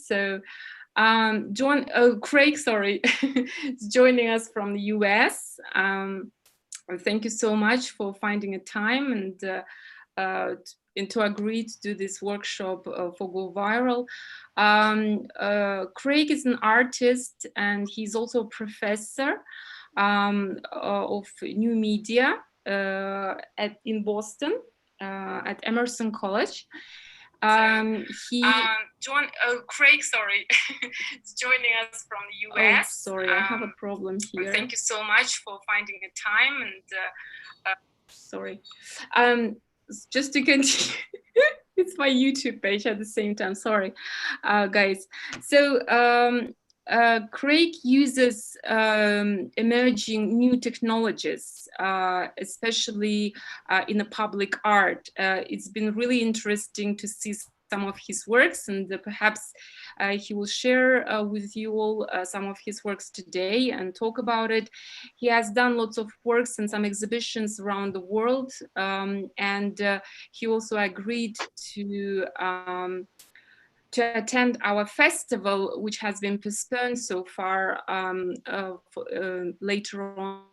So Craig, sorry, is joining us from the US. Thank you so much for finding a time and to agree to do this workshop for Go Viral. Craig is an artist and he's also a professor of new media in Boston at Emerson College. Craig, sorry, is joining us from the US. Oh, sorry, I have a problem here. Thank you so much for finding a time and sorry. Just to continue, it's my YouTube page at the same time. Sorry, guys. So Craig uses emerging new technologies, especially in the public art. It's been really interesting to see some of his works, and perhaps he will share with you all some of his works today and talk about it. He has done lots of works and some exhibitions around the world, and he also agreed to attend our festival, which has been postponed so far later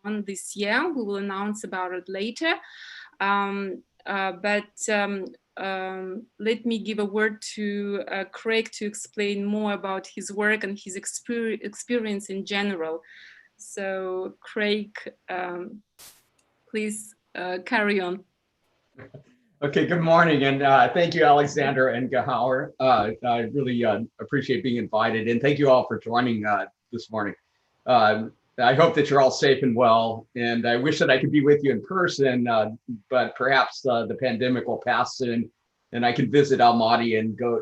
on this year. We will announce about it later. Let me give a word to Craig to explain more about his work and his experience in general. So Craig, please carry on. Okay, good morning, and thank you, Alexander and Gahauer. I really appreciate being invited, and thank you all for joining this morning. I hope that you're all safe and well, and I wish that I could be with you in person, but perhaps the pandemic will pass soon, and I can visit Almaty and go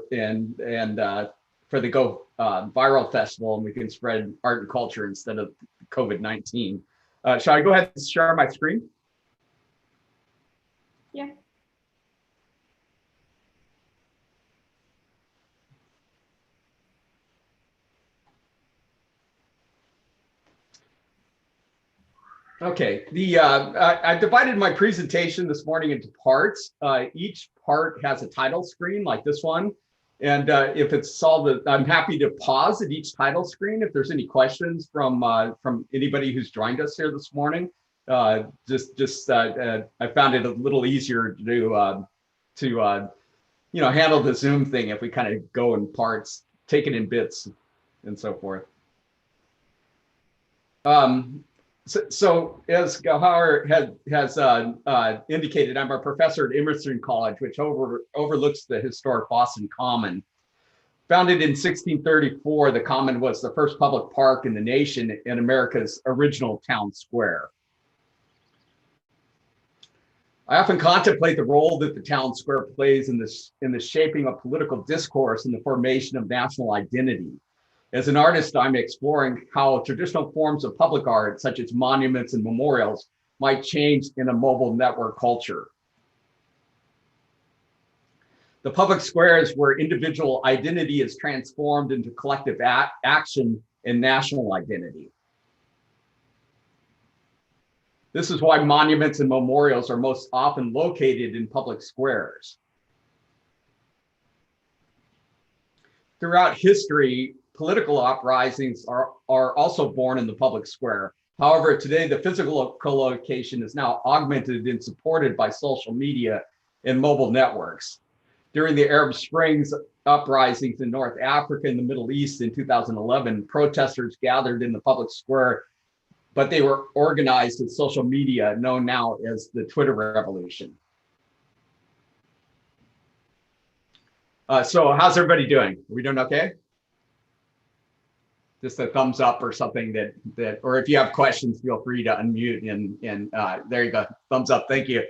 for the Go Viral Festival, and we can spread art and culture instead of COVID-19. Shall I go ahead and share my screen? Yeah. Okay, I divided my presentation this morning into parts. Each part has a title screen like this one. And if it's solved, I'm happy to pause at each title screen if there's any questions from anybody who's joined us here this morning. I found it a little easier to handle the Zoom thing if we kind of go in parts, take it in bits and so forth. So as Gahauer has indicated, I'm a professor at Emerson College, which overlooks the historic Boston Common. Founded in 1634, the Common was the first public park in the nation in America's original town square. I often contemplate the role that the town square plays in the shaping of political discourse and the formation of national identity. As an artist, I'm exploring how traditional forms of public art, such as monuments and memorials, might change in a mobile network culture. The public square is where individual identity is transformed into collective action and national identity. This is why monuments and memorials are most often located in public squares. Throughout history, political uprisings are also born in the public square. However, today the physical co-location is now augmented and supported by social media and mobile networks. During the Arab Springs uprisings in North Africa and the Middle East in 2011, protesters gathered in the public square, but they were organized with social media, known now as the Twitter revolution. So how's everybody doing? Are we doing okay? Just a thumbs up or something or if you have questions, feel free to unmute and there you go, thumbs up, thank you.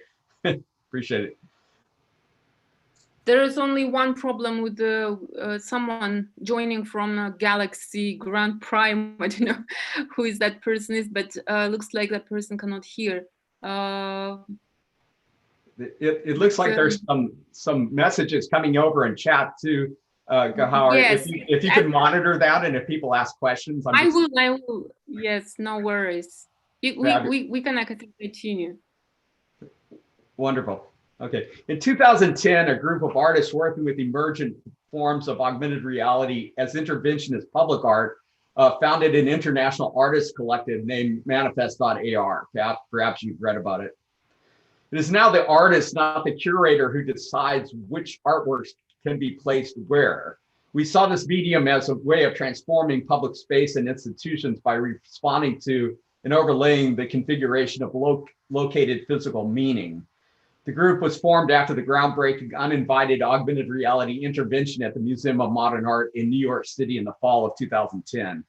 Appreciate it. There is only one problem with someone joining from Galaxy Grand Prime. I don't know who is that person is, but looks like that person cannot hear. It looks like there's some messages coming over in chat too. Gahauer, yes, if you can monitor that, and if people ask questions, I will. Yes, no we can continue. Wonderful. Okay. In 2010, a group of artists working with emergent forms of augmented reality as interventionist public art founded an international artist collective named Manifest.ar. Perhaps you've read about it. It is now the artist, not the curator, who decides which artworks can be placed where. We saw this medium as a way of transforming public space and institutions by responding to and overlaying the configuration of located physical meaning. The group was formed after the groundbreaking uninvited augmented reality intervention at the Museum of Modern Art in New York City in the fall of 2010.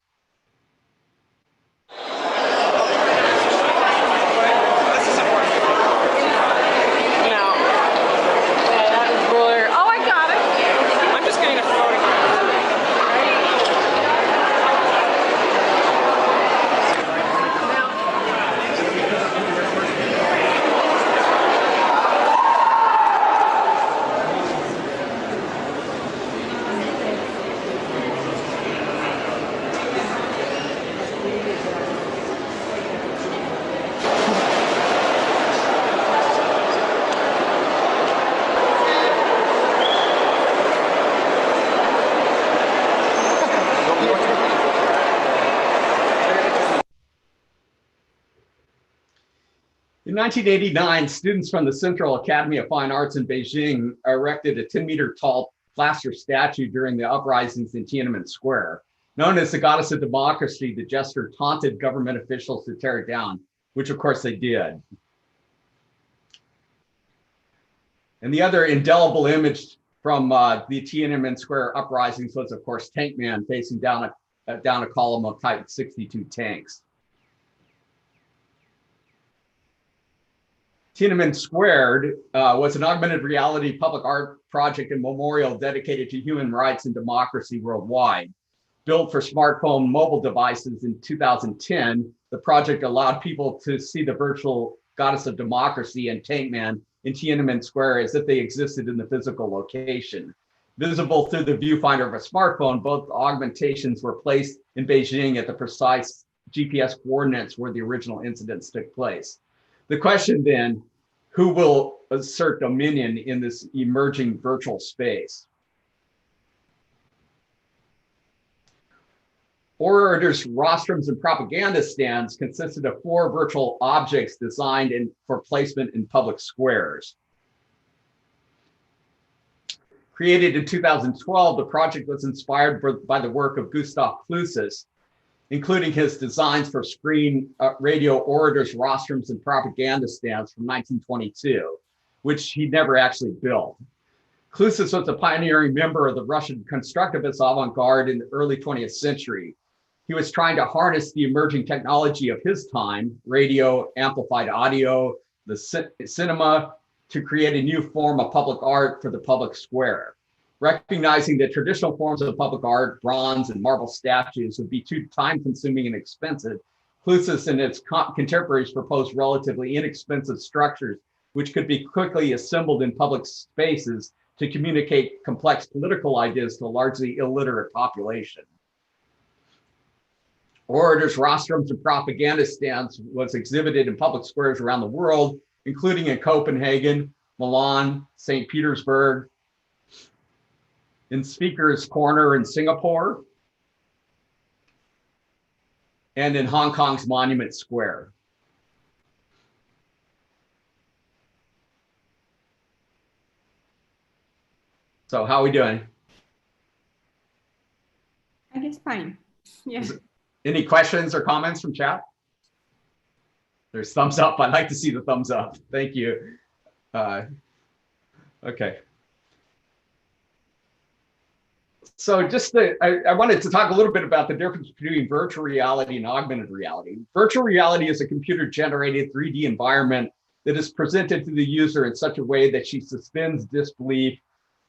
In 1989, students from the Central Academy of Fine Arts in Beijing erected a 10-meter tall plaster statue during the uprisings in Tiananmen Square. Known as the goddess of democracy, the gesture taunted government officials to tear it down, which of course they did. And the other indelible image from the Tiananmen Square uprisings was, of course, Tank Man facing down a column of Type 62 tanks. Tiananmen Squared was an augmented reality public art project and memorial dedicated to human rights and democracy worldwide. Built for smartphone mobile devices in 2010, the project allowed people to see the virtual goddess of democracy and Tank Man in Tiananmen Square as if they existed in the physical location. Visible through the viewfinder of a smartphone, both augmentations were placed in Beijing at the precise GPS coordinates where the original incidents took place. The question then, who will assert dominion in this emerging virtual space? Orators' rostrums and propaganda stands consisted of 4 virtual objects designed for placement in public squares. Created in 2012, the project was inspired by the work of Gustav Clusis, including his designs for screen radio orators' rostrums and propaganda stands from 1922, which he never actually built. Clusis was a pioneering member of the Russian constructivist avant-garde in the early 20th century. He was trying to harness the emerging technology of his time, radio, amplified audio, the cinema, to create a new form of public art for the public square. Recognizing that traditional forms of public art, bronze and marble statues, would be too time-consuming and expensive, Clusis and its contemporaries proposed relatively inexpensive structures which could be quickly assembled in public spaces to communicate complex political ideas to a largely illiterate population. Orators' rostrums and propaganda stands was exhibited in public squares around the world, including in Copenhagen, Milan, St. Petersburg, in Speaker's Corner in Singapore, and in Hong Kong's Monument Square. So how are we doing? I guess fine. Yeah. Any questions or comments from chat? There's thumbs up. I'd like to see the thumbs up. Thank you. Okay. So I wanted to talk a little bit about the difference between virtual reality and augmented reality. Virtual reality is a computer-generated 3D environment that is presented to the user in such a way that she suspends disbelief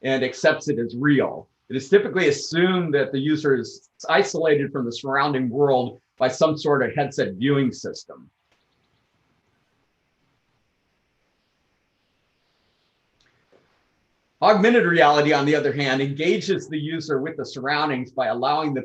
and accepts it as real. It is typically assumed that the user is isolated from the surrounding world by some sort of headset viewing system. Augmented reality, on the other hand, engages the user with the surroundings by allowing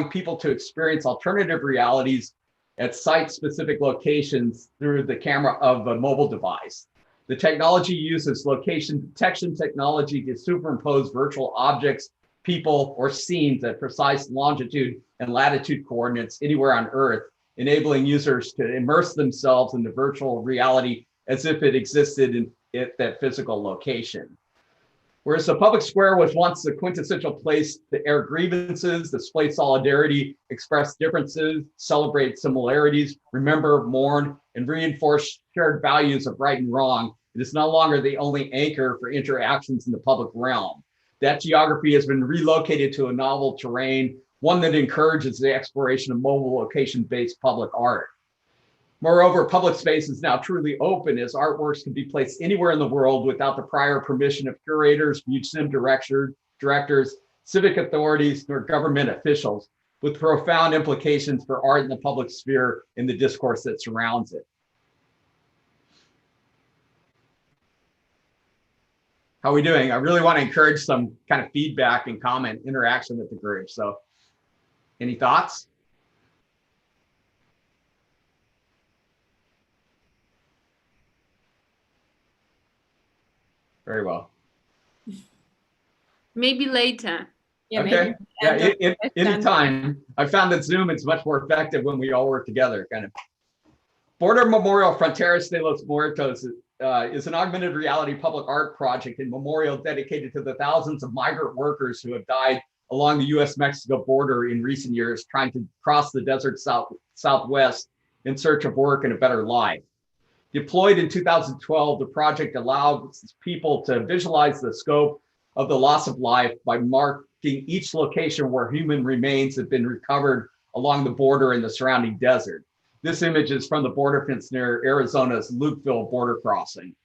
people to experience alternative realities at site-specific locations through the camera of a mobile device. The technology uses location detection technology to superimpose virtual objects, people, or scenes at precise longitude and latitude coordinates anywhere on Earth, enabling users to immerse themselves in the virtual reality as if it existed at that physical location. Whereas the public square was once the quintessential place to air grievances, display solidarity, express differences, celebrate similarities, remember, mourn, and reinforce shared values of right and wrong, it is no longer the only anchor for interactions in the public realm. That geography has been relocated to a novel terrain, one that encourages the exploration of mobile location-based public art. Moreover, public space is now truly open as artworks can be placed anywhere in the world without the prior permission of curators, museum directors, civic authorities, or government officials, with profound implications for art in the public sphere and the discourse that surrounds it. How are we doing? I really want to encourage some kind of feedback and comment interaction with the group. So any thoughts? Very well. Maybe later. Yeah, okay. Yeah, anytime. I found that Zoom is much more effective when we all work together, kind of. Border Memorial Fronteras de los Muertos is an augmented reality public art project and memorial dedicated to the thousands of migrant workers who have died along the US-Mexico border in recent years, trying to cross the desert southwest in search of work and a better life. Deployed in 2012, the project allows people to visualize the scope of the loss of life by marking each location where human remains have been recovered along the border and the surrounding desert. This image is from the border fence near Arizona's Lukeville border crossing.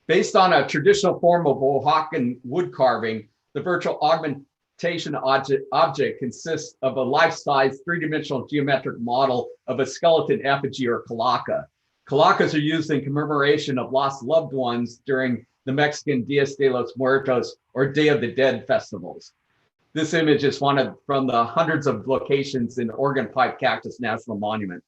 Based on a traditional form of Oaxacan wood carving, the virtual augmentation object consists of a life-size three-dimensional geometric model of a skeleton effigy or calaca. Calacas are used in commemoration of lost loved ones during the Mexican Dias de los Muertos or Day of the Dead festivals. This image is one from the hundreds of locations in Oregon Pipe Cactus National Monument.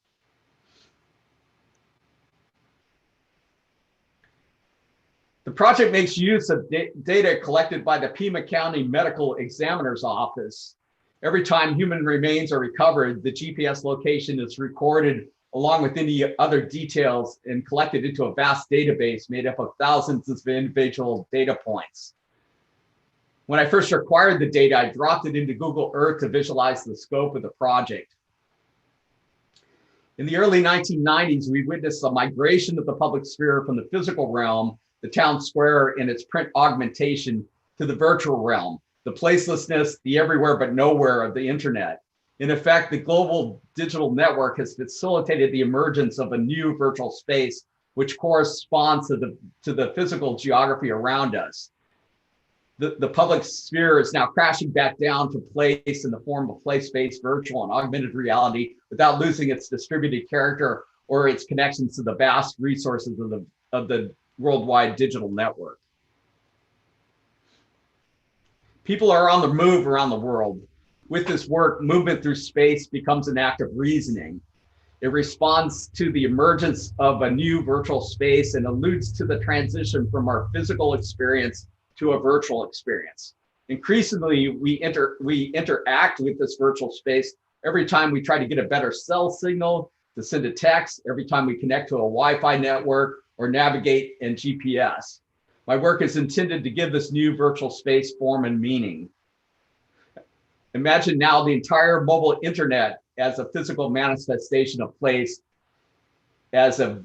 The project makes use of data collected by the Pima County Medical Examiner's Office. Every time human remains are recovered, the GPS location is recorded along with any other details and collected into a vast database made up of thousands of individual data points. When I first acquired the data, I dropped it into Google Earth to visualize the scope of the project. In the early 1990s, we witnessed a migration of the public sphere from the physical realm, the town square and its print augmentation, to the virtual realm, the placelessness, the everywhere but nowhere of the internet. In effect, the global digital network has facilitated the emergence of a new virtual space, which corresponds to the physical geography around us. The public sphere is now crashing back down to place in the form of place-based virtual and augmented reality without losing its distributed character or its connections to the vast resources of the worldwide digital network. People are on the move around the world. With this work, movement through space becomes an act of reasoning. It responds to the emergence of a new virtual space and alludes to the transition from our physical experience to a virtual experience. Increasingly, we interact with this virtual space every time we try to get a better cell signal, to send a text, every time we connect to a Wi-Fi network or navigate in GPS. My work is intended to give this new virtual space form and meaning. Imagine now the entire mobile internet as a physical manifestation of place, as a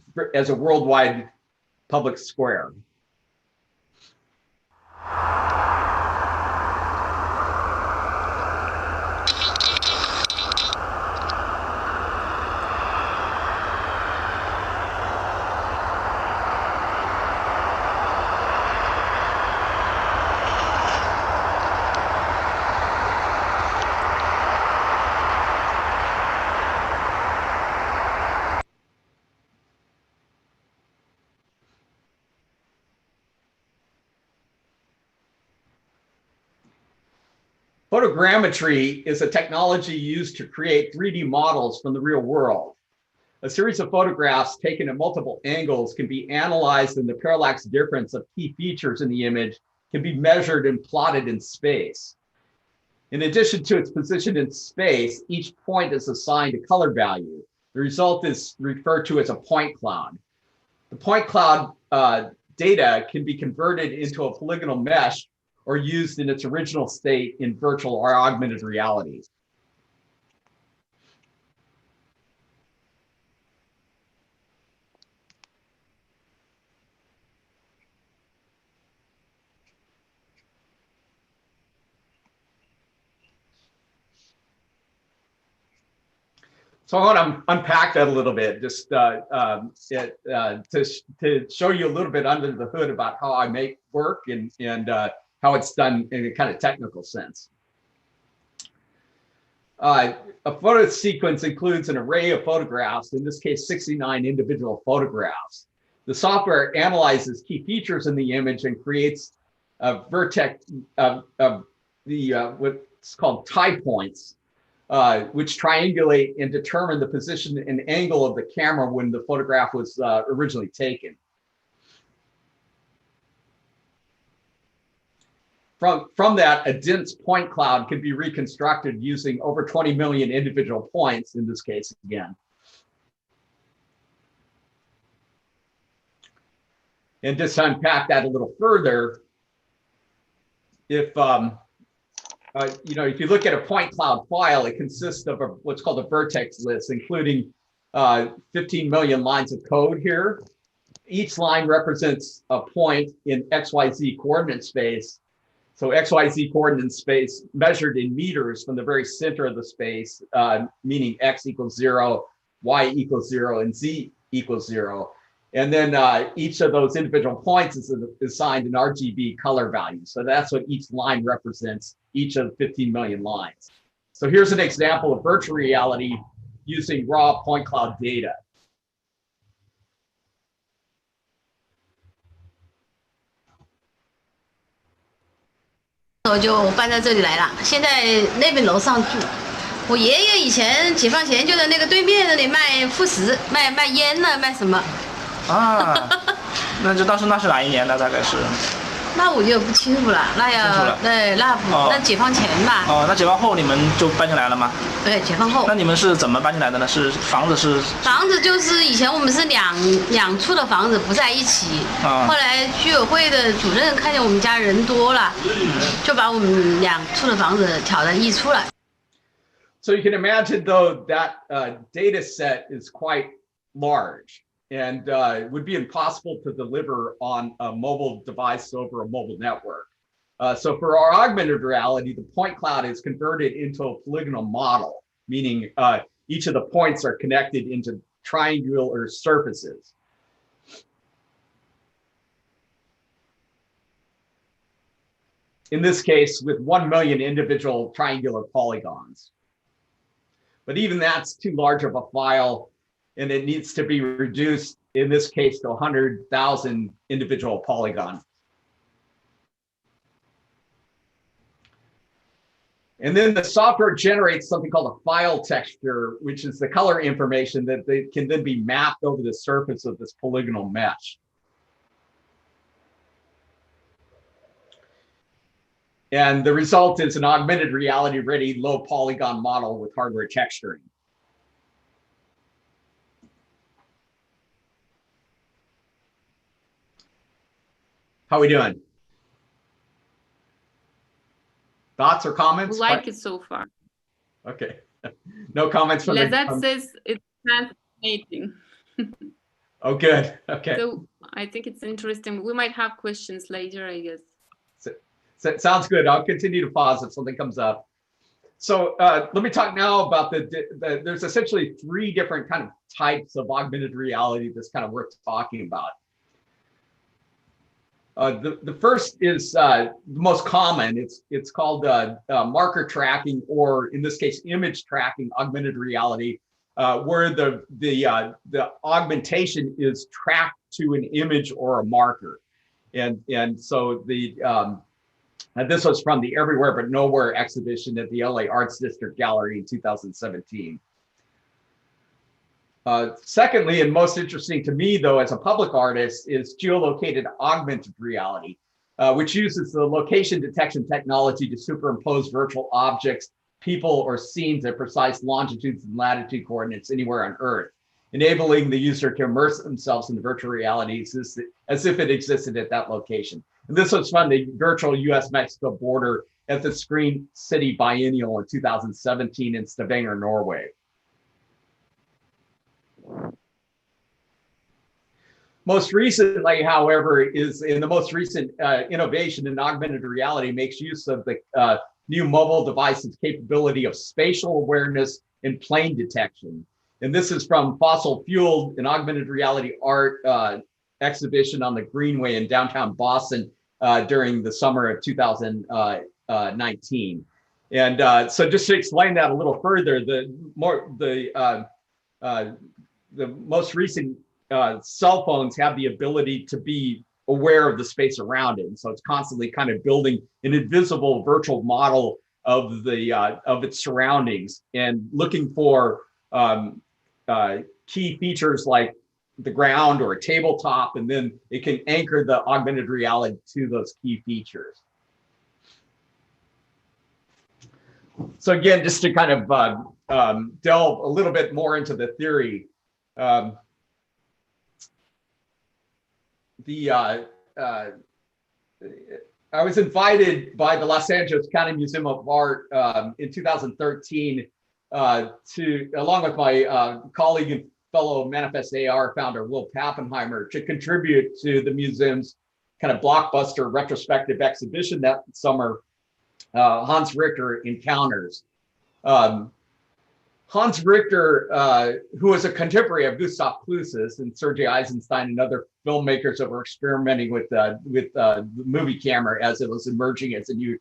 worldwide public square. Photogrammetry is a technology used to create 3D models from the real world. A series of photographs taken at multiple angles can be analyzed, and the parallax difference of key features in the image can be measured and plotted in space. In addition to its position in space, each point is assigned a color value. The result is referred to as a point cloud. The point cloud data can be converted into a polygonal mesh or used in its original state in virtual or augmented reality. So I want to unpack that a little bit, just to show you a little bit under the hood about how I make work and how it's done in a kind of technical sense. A photo sequence includes an array of photographs, in this case, 69 individual photographs. The software analyzes key features in the image and creates a vertex of what's called tie points, which triangulate and determine the position and angle of the camera when the photograph was originally taken. From that, a dense point cloud can be reconstructed using over 20 million individual points, in this case again. And just to unpack that a little further, if if you look at a point cloud file, it consists of what's called a vertex list, including 15 million lines of code here. Each line represents a point in XYZ coordinate space. So XYZ coordinate space measured in meters from the very center of the space, meaning X equals 0, Y equals 0, and Z equals 0. And then each of those individual points is assigned an RGB color value. So that's what each line represents, each of the 15 million lines. So here's an example of virtual reality using raw point cloud data. 我就搬到这里来了。现在那边楼上住，我爷爷以前解放前就在那个对面那里卖副食、卖烟呢，卖什么？啊，那就当时那是哪一年的？大概是？那我就不清楚了，那要对那解放前吧。哦，那解放后你们就搬进来了吗？对，解放后。那你们是怎么搬进来的呢？是房子是？房子就是以前我们是两处的房子不在一起，后来居委会的主任看见我们家人多了，就把我们两处的房子挑了一出来。So you can imagine though that data set is quite large. And it would be impossible to deliver on a mobile device over a mobile network. So for our augmented reality, the point cloud is converted into a polygonal model, meaning each of the points are connected into triangular surfaces. In this case, with 1 million individual triangular polygons. But even that's too large of a file, and it needs to be reduced, in this case, to 100,000 individual polygons. And then the software generates something called a file texture, which is the color information that can then be mapped over the surface of this polygonal mesh. And the result is an augmented reality ready low polygon model with hardware texturing. How are we doing? Thoughts or comments? We like it so far. Okay. No comments from that says it's fascinating. Oh, good. Okay. So I think it's interesting. We might have questions later, I guess. So sounds good. I'll continue to pause if something comes up. So let me talk now about there's essentially 3 different kind of types of augmented reality that's kind of worth talking about. The first is the most common. It's called marker tracking, or in this case, image tracking augmented reality, where the augmentation is tracked to an image or a marker, and so this was from the Everywhere But Nowhere exhibition at the LA Arts District Gallery in 2017. Secondly, and most interesting to me, though, as a public artist, is geolocated augmented reality, which uses the location detection technology to superimpose virtual objects, people, or scenes at precise longitudes and latitude coordinates anywhere on Earth, enabling the user to immerse themselves in the virtual reality as if it existed at that location. And this was from the virtual US-Mexico border at the Screen City Biennial in 2017 in Stavanger, Norway. Most recently, however, is in the most recent innovation in augmented reality makes use of the new mobile device's capability of spatial awareness and plane detection. And this is from Fossil Fueled, an augmented reality art exhibition on the Greenway in downtown Boston during the summer of 2019. And so just to explain that a little further, the most recent cell phones have the ability to be aware of the space around it. And so it's constantly kind of building an invisible virtual model of its surroundings and looking for key features like the ground or a tabletop, and then it can anchor the augmented reality to those key features. So again, just to kind of delve a little bit more into the theory, I was invited by the Los Angeles County Museum of Art in 2013 along with my colleague and fellow Manifest AR founder, Will Pappenheimer, to contribute to the museum's kind of blockbuster retrospective exhibition that summer, Hans Richter Encounters. Hans Richter, who was a contemporary of Gustav Klusis and Sergei Eisenstein and other filmmakers that were experimenting with the movie camera as it was emerging as a new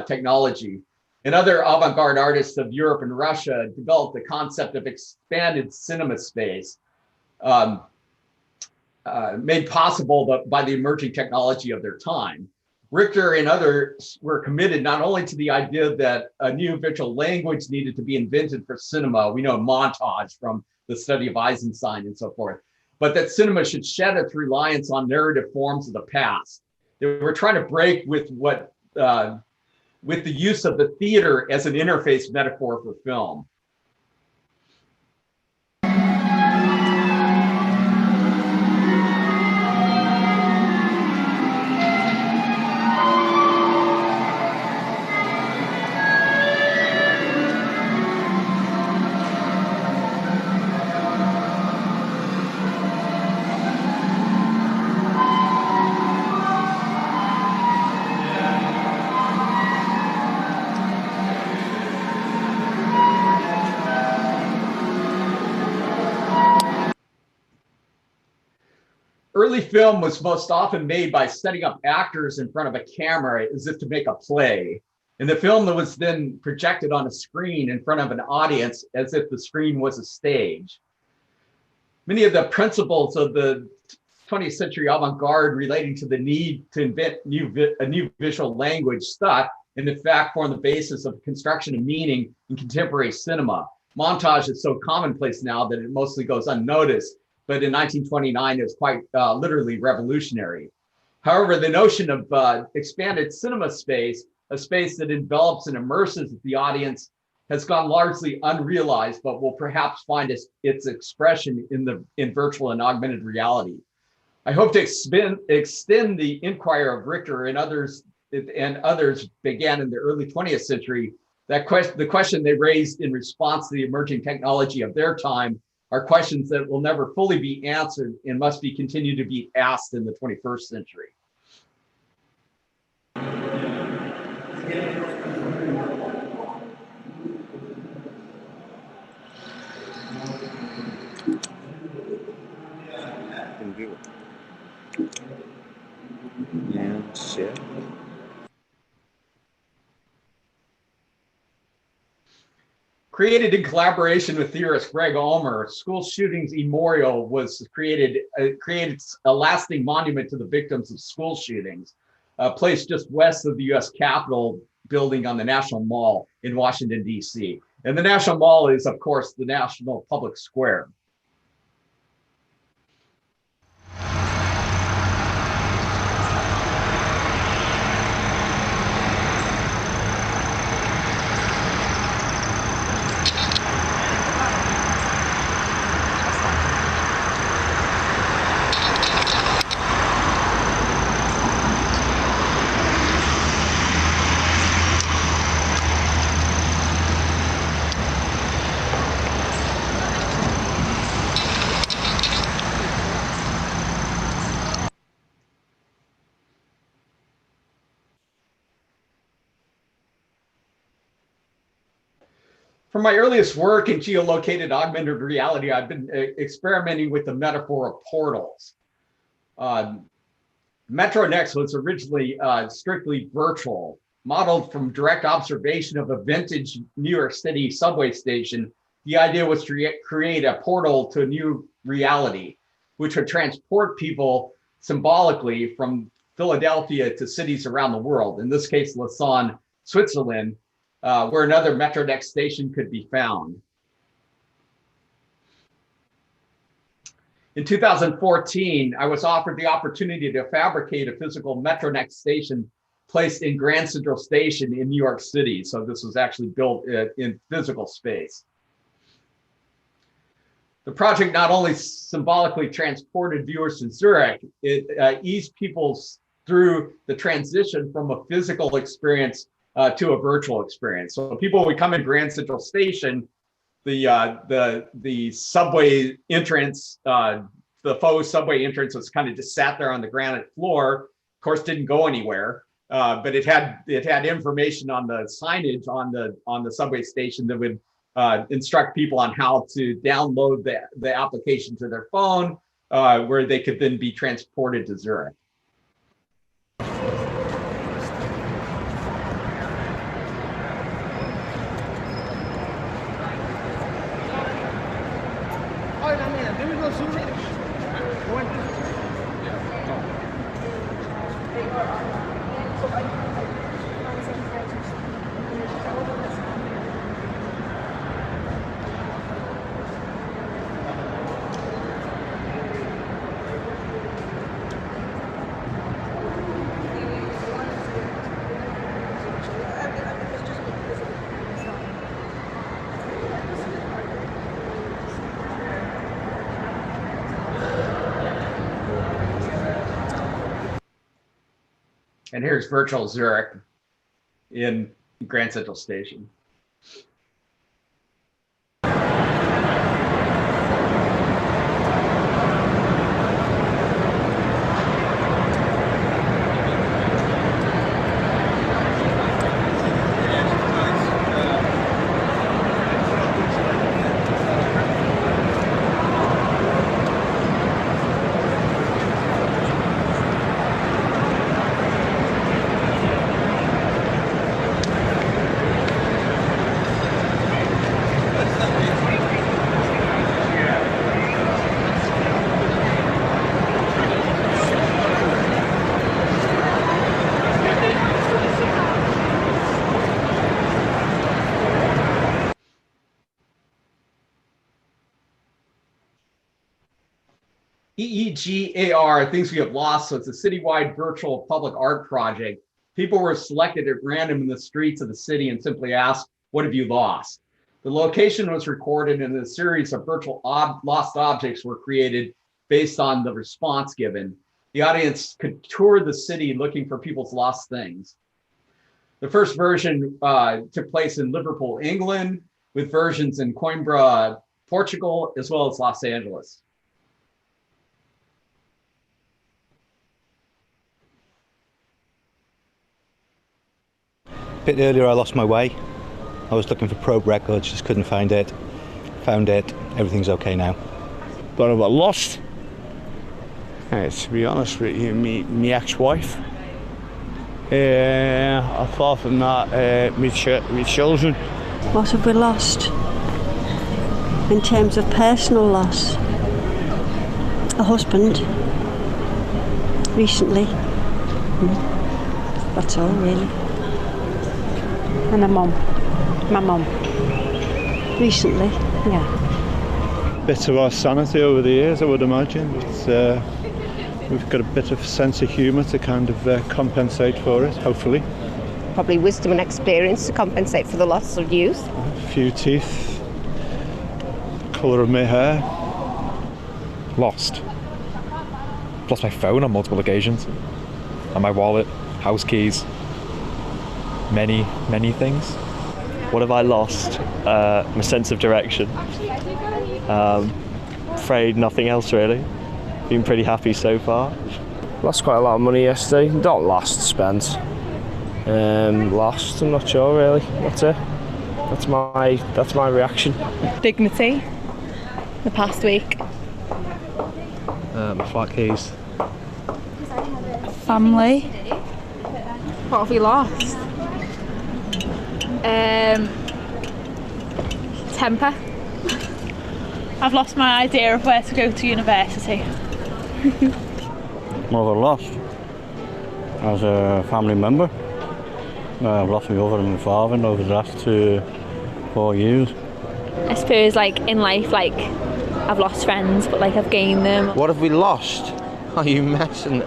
technology, and other avant-garde artists of Europe and Russia developed the concept of expanded cinema space, made possible by the emerging technology of their time. Richter and others were committed not only to the idea that a new visual language needed to be invented for cinema, we know montage from the study of Eisenstein and so forth, but that cinema should shed its reliance on narrative forms of the past. They were trying to break with with the use of the theater as an interface metaphor for film. Early film was most often made by setting up actors in front of a camera as if to make a play. And the film that was then projected on a screen in front of an audience as if the screen was a stage. Many of the principles of the 20th century avant-garde relating to the need to invent a new visual language stuck, and in fact form the basis of construction of meaning in contemporary cinema. Montage is so commonplace now that it mostly goes unnoticed, but in 1929, it was quite literally revolutionary. However, the notion of expanded cinema space, a space that envelops and immerses the audience, has gone largely unrealized, but will perhaps find its expression in virtual and augmented reality. I hope to extend the inquiry of Richter and others began in the early 20th century. The question they raised in response to the emerging technology of their time are questions that will never fully be answered and must be continued to be asked in the 21st century. And share. Created in collaboration with theorist Greg Ulmer, School Shootings Memorial was created a lasting monument to the victims of school shootings, placed just west of the U.S. Capitol building on the National Mall in Washington, D.C. And the National Mall is, of course, the National Public Square. From my earliest work in geolocated augmented reality, I've been experimenting with the metaphor of portals. MetroNext was originally strictly virtual, modeled from direct observation of a vintage New York City subway station. The idea was to create a portal to a new reality, which would transport people symbolically from Philadelphia to cities around the world. In this case, Lausanne, Switzerland, where another MetroNext station could be found. In 2014, I was offered the opportunity to fabricate a physical MetroNext station placed in Grand Central Station in New York City. So this was actually built in physical space. The project not only symbolically transported viewers to Zurich, it eased people through the transition from a physical experience to a virtual experience. So people would come in Grand Central Station, the subway entrance, the faux subway entrance was kind of just sat there on the granite floor. Of course, didn't go anywhere, but it had information on the signage on the subway station that would instruct people on how to download the application to their phone, where they could then be transported to Zurich. And here's virtual Zurich in Grand Central Station. EEGAR, Things We Have Lost. So it's a citywide virtual public art project. People were selected at random in the streets of the city and simply asked, "What have you lost?" The location was recorded and a series of virtual lost objects were created based on the response given. The audience could tour the city looking for people's lost things. The first version took place in Liverpool, England, with versions in Coimbra, Portugal, as well as Los Angeles. A bit earlier I lost my way. I was looking for probe records, just couldn't find it. Found it, everything's okay now. But I got lost. To be honest with you, me ex-wife. Apart from that, me children. What have we lost? In terms of personal loss? A husband. Recently. That's all really. And a mum. My mum. Recently, yeah. Bit of our sanity over the years, I would imagine. But, we've got a bit of sense of humour to kind of compensate for it, hopefully. Probably wisdom and experience to compensate for the loss of youth. A few teeth. Colour of my hair. Lost. Lost my phone on multiple occasions. And my wallet, house keys. Many, many things. What have I lost? My sense of direction. Afraid nothing else really. Been pretty happy so far. Lost quite a lot of money yesterday. Not lost, spent. Lost, I'm not sure really. That's it. That's my reaction. Dignity. The past week. My flat keys. Family. What have we lost? Temper. I've lost my idea of where to go to university. What have I lost? As a family member. I've lost my mother and my father over the last 4 years. I suppose like in life, like I've lost friends, but like I've gained them. What have we lost? Are you messing?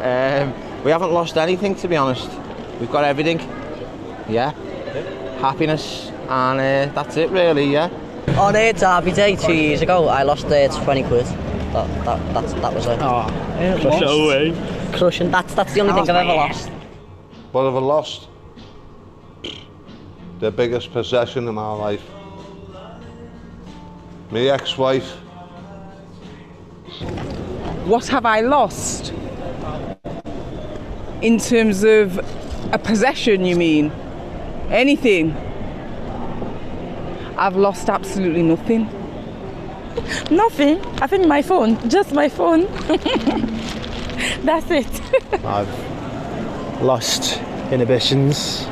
We haven't lost anything, to be honest. We've got everything. Yeah. Happiness, and that's it really, yeah. On Derby Day 2 years ago, I lost 20 quid. That was it. Oh, crush it away. Crushing. That's the only thing I've ever lost. What have I lost? The biggest possession in my life. My ex-wife. What have I lost? In terms of a possession, you mean? Anything? I've lost absolutely nothing. Nothing. I think my phone. Just my phone. That's it. I've lost inhibitions,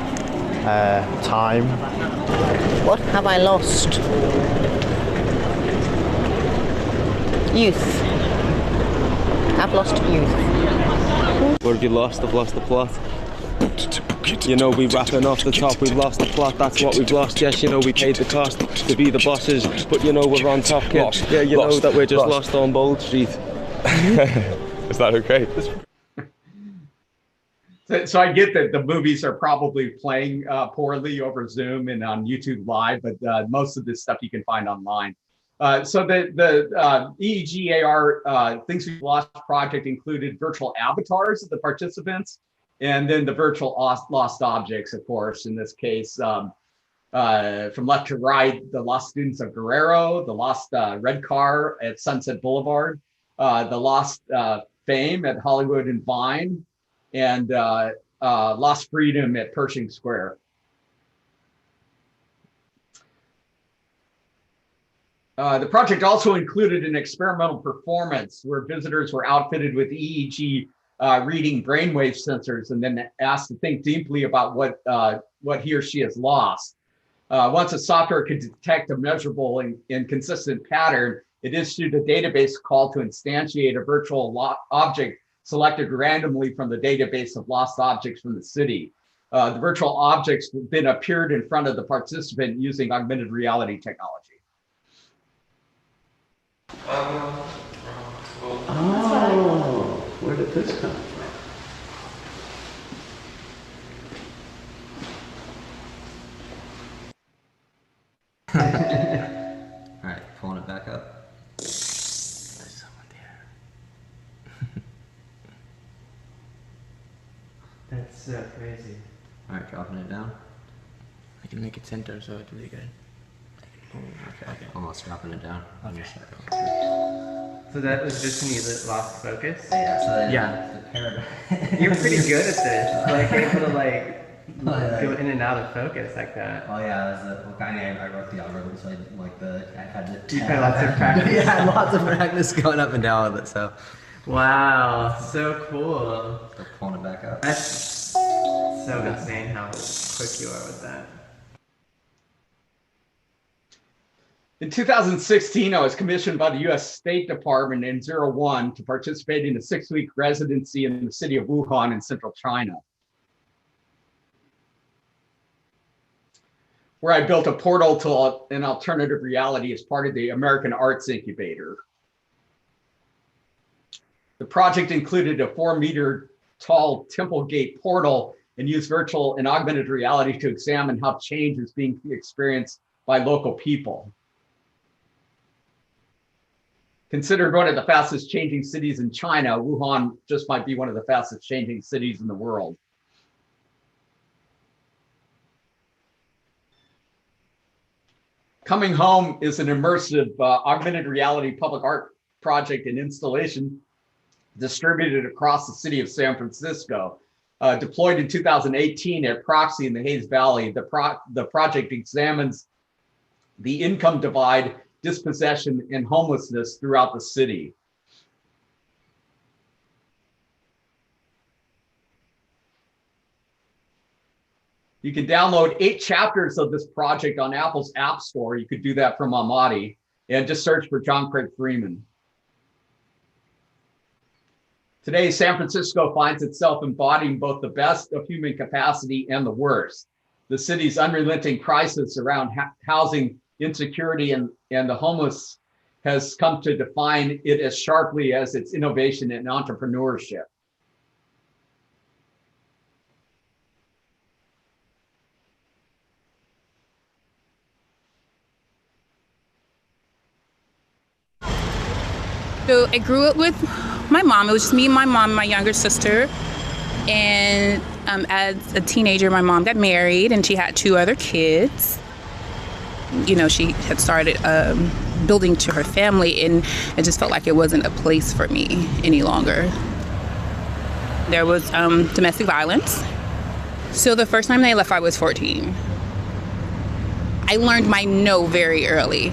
time. What have I lost? Youth. I've lost youth. What have you lost? I've lost the plot. You know, we rapping off the top, we've lost the plot, that's what we've lost. Yes, you know, we paid the cost to be the bosses, but you know, we're on top, kid. Yeah, you know that we're just lost on Bold Street. Is that okay? So I get that the movies are probably playing poorly over Zoom and on YouTube Live, but most of this stuff you can find online. So the EEGAR Things We've Lost project included virtual avatars of the participants, and then the virtual lost objects, of course, in this case, from left to right, the lost students of Guerrero, the lost red car at Sunset Boulevard, the lost fame at Hollywood and Vine, and lost freedom at Pershing Square. The project also included an experimental performance where visitors were outfitted with EEG reading brainwave sensors and then asked to think deeply about what he or she has lost. Once the software could detect a measurable and consistent pattern, it issued a database call to instantiate a virtual object selected randomly from the database of lost objects from the city. The virtual objects then appeared in front of the participant using augmented reality technology. Oh, where did this come from? All right, pulling it back up. There's someone there. That's so crazy. All right, dropping it down. I can make it center so it's really good. Okay, almost dropping it down. Okay. So that was just when you lost focus? Yeah, so You're pretty good at this. Like able to go in and out of focus like that. Oh yeah, I wrote the algorithm, so I had to. You had lots of practice. Yeah, I had lots of practice going up and down with it. So. Wow, so cool. So pulling it back up. That's so insane how quick you are with that. In 2016, I was commissioned by the US State Department in 01 to participate in a 6-week residency in the city of Wuhan in central China, where I built a portal to an alternative reality as part of the American Arts Incubator. The project included a 4-meter tall temple gate portal and used virtual and augmented reality to examine how change is being experienced by local people. Considered one of the fastest changing cities in China, Wuhan just might be one of the fastest changing cities in the world. Coming Home is an immersive augmented reality public art project and installation distributed across the city of San Francisco. Deployed in 2018 at Proxy in the Hayes Valley, the project examines the income divide, dispossession, and homelessness throughout the city. You can download 8 chapters of this project on Apple's App Store. You could do that from Almaty, and just search for John Craig Frimman. Today, San Francisco finds itself embodying both the best of human capacity and the worst. The city's unrelenting crisis around housing insecurity and the homeless has come to define it as sharply as its innovation and entrepreneurship. So I grew up with my mom. It was just me and my mom and my younger sister. And as a teenager, my mom got married and she had 2 other kids. You know, she had started building to her family, and it just felt like it wasn't a place for me any longer. There was domestic violence. So the first time they left, I was 14. I learned my no very early.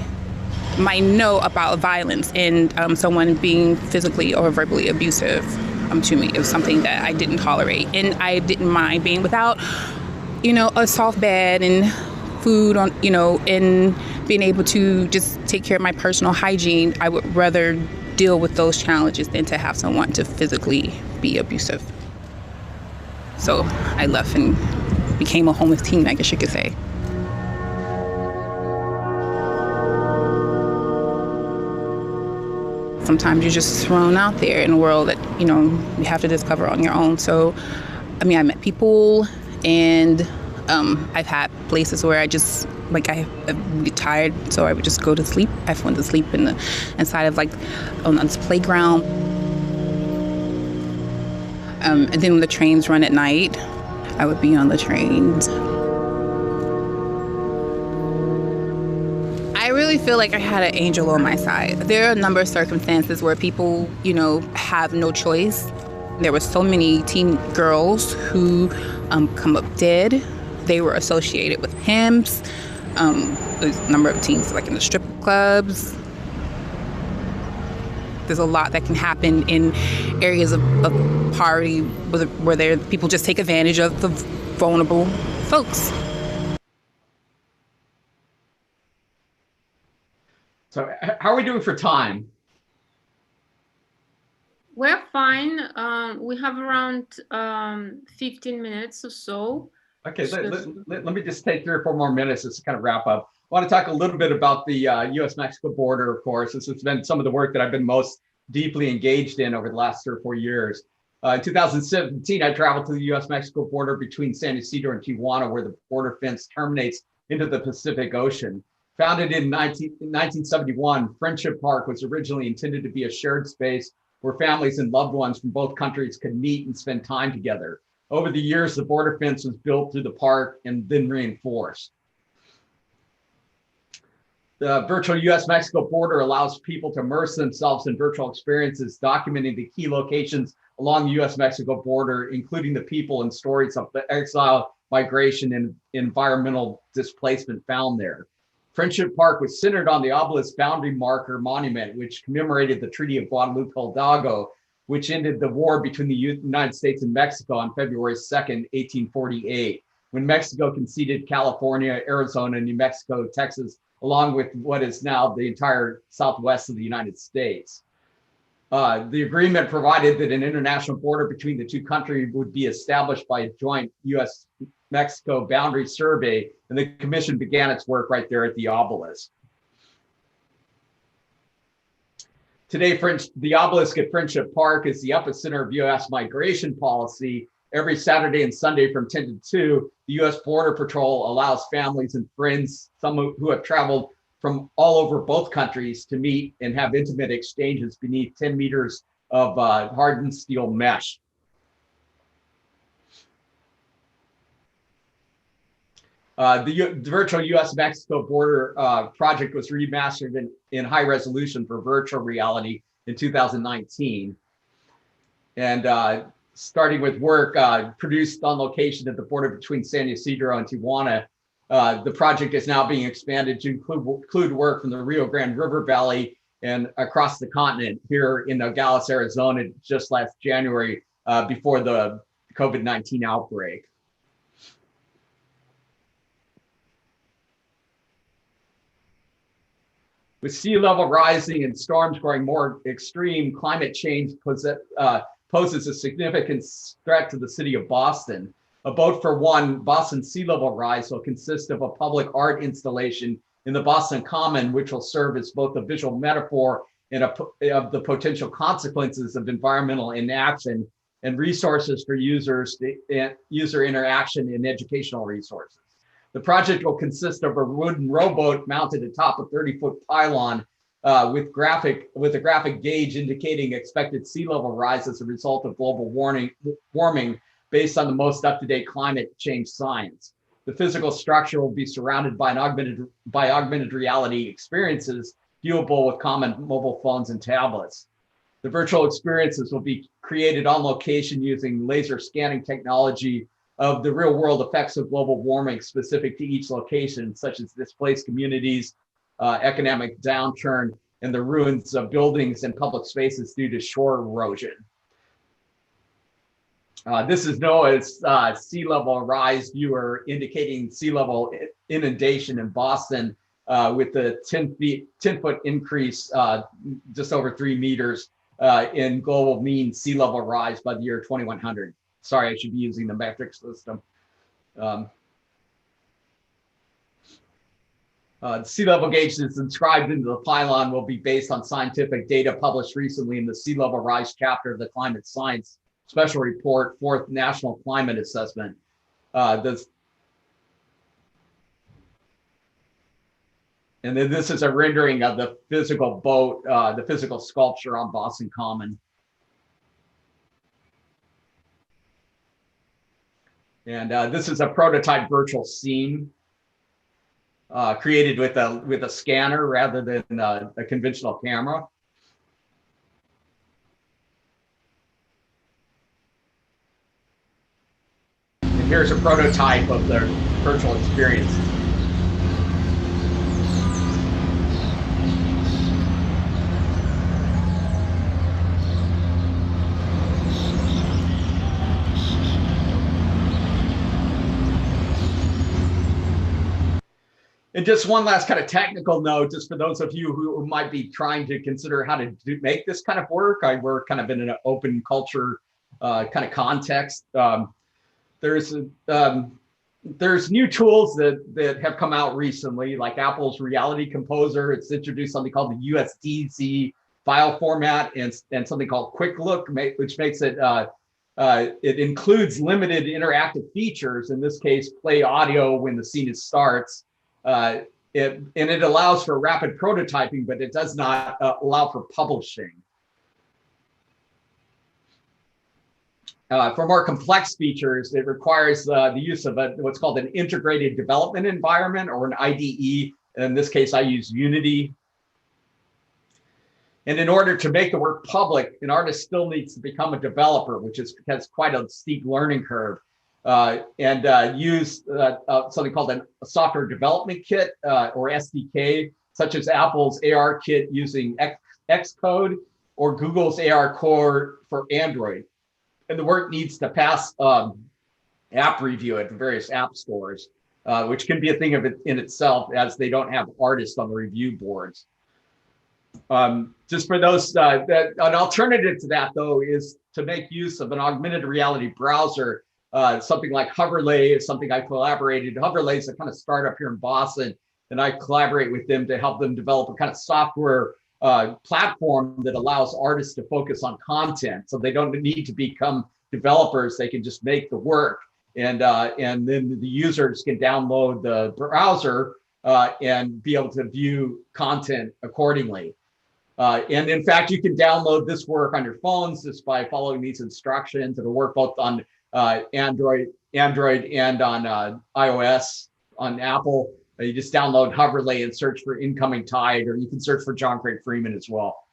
My no about violence and someone being physically or verbally abusive to me. It was something that I didn't tolerate, and I didn't mind being without, you know, a soft bed and food on, you know, and being able to just take care of my personal hygiene. I would rather deal with those challenges than to have someone to physically be abusive. So I left and became a homeless teen, I guess you could say. Sometimes you're just thrown out there in a world that, you know, you have to discover on your own. So, I mean, I met people, and I've had places where I just, like, I get tired, so I would just go to sleep. I went to sleep inside of, like, on this playground. And then when the trains run at night, I would be on the trains. I really feel like I had an angel on my side. There are a number of circumstances where people, you know, have no choice. There were so many teen girls who come up dead. They were associated with pimps. There's a number of teens like in the strip clubs. There's a lot that can happen in areas of poverty where people just take advantage of the vulnerable folks. So how are we doing for time? We're fine. We have around 15 minutes or so. Okay, let me just take 3 or 4 more minutes just to kind of wrap up. I want to talk a little bit about the US-Mexico border, of course. This has been some of the work that I've been most deeply engaged in over the last 3 or 4 years. In 2017, I traveled to the US-Mexico border between San Ysidro and Tijuana, where the border fence terminates into the Pacific Ocean. Founded in 1971, Friendship Park was originally intended to be a shared space where families and loved ones from both countries could meet and spend time together. Over the years, the border fence was built through the park and then reinforced. The virtual US-Mexico border allows people to immerse themselves in virtual experiences, documenting the key locations along the US-Mexico border, including the people and stories of the exile, migration, and environmental displacement found there. Friendship Park was centered on the obelisk boundary marker monument, which commemorated the Treaty of Guadalupe Hidalgo, which ended the war between the United States and Mexico on February 2nd, 1848, when Mexico conceded California, Arizona, New Mexico, Texas, along with what is now the entire southwest of the United States. The agreement provided that an international border between the 2 countries would be established by a joint US-Mexico boundary survey, and the commission began its work right there at the obelisk. Today, the obelisk at Friendship Park is the epicenter of US migration policy. Every Saturday and Sunday from 10 to 2, the US Border Patrol allows families and friends, some who have traveled from all over both countries, to meet and have intimate exchanges beneath 10 meters of hardened steel mesh. The virtual US-Mexico border project was remastered in high resolution for virtual reality in 2019. And starting with work produced on location at the border between San Ysidro and Tijuana, The project is now being expanded to include work from the Rio Grande River Valley and across the continent. Here in Nogales, Arizona, just last January, before the COVID-19 outbreak. With sea level rising and storms growing more extreme, climate change poses a significant threat to the city of Boston. A Boat for One Boston Sea Level Rise will consist of a public art installation in the Boston Common, which will serve as both a visual metaphor and of the potential consequences of environmental inaction and resources for user interaction and educational resources. The project will consist of a wooden rowboat mounted atop a 30-foot pylon with a graphic gauge indicating expected sea level rise as a result of global warming based on the most up-to-date climate change science. The physical structure will be surrounded by augmented reality experiences viewable with common mobile phones and tablets. The virtual experiences will be created on location using laser scanning technology of the real world effects of global warming specific to each location, such as displaced communities, economic downturn, and the ruins of buildings and public spaces due to shore erosion. This is known as sea level rise viewer, indicating sea level inundation in Boston with the 10-foot increase, just over 3 meters in global mean sea level rise by the year 2100. Sorry, I should be using the metric system. The sea level gauge that's inscribed into the pylon will be based on scientific data published recently in the Sea Level Rise chapter of the Climate Science Special Report, 4th National Climate Assessment. And then this is a rendering of the physical boat, the physical sculpture on Boston Common. And this is a prototype virtual scene created with a scanner rather than a conventional camera. And here's a prototype of the virtual experience. And just one last kind of technical note, just for those of you who might be trying to consider how to make this kind of work. I work kind of in an open culture kind of context. There's new tools that have come out recently, like Apple's Reality Composer. It's introduced something called the USDZ file format and something called Quick Look, which makes it, it includes limited interactive features, in this case, play audio when the scene starts. It allows for rapid prototyping, but it does not allow for publishing. For more complex features, it requires the use of what's called an integrated development environment, or an IDE. In this case, I use Unity. And in order to make the work public, an artist still needs to become a developer, which has quite a steep learning curve. And use something called a software development kit, or SDK, such as Apple's AR kit using Xcode or Google's AR Core for Android. And the work needs to pass app review at various app stores, which can be a thing in itself, as they don't have artists on the review boards. Just for those, an alternative to that, though, is to make use of an augmented reality browser. Something like Hoverlay is something I collaborated. Hoverlay is a kind of startup here in Boston, and I collaborate with them to help them develop a kind of software platform that allows artists to focus on content. So they don't need to become developers; they can just make the work, and then the users can download the browser and be able to view content accordingly. And in fact, you can download this work on your phones just by following these instructions. It'll work both on Android and on iOS. On Apple, you just download Hoverlay and search for Incoming Tide, or you can search for John Craig Frimman as well.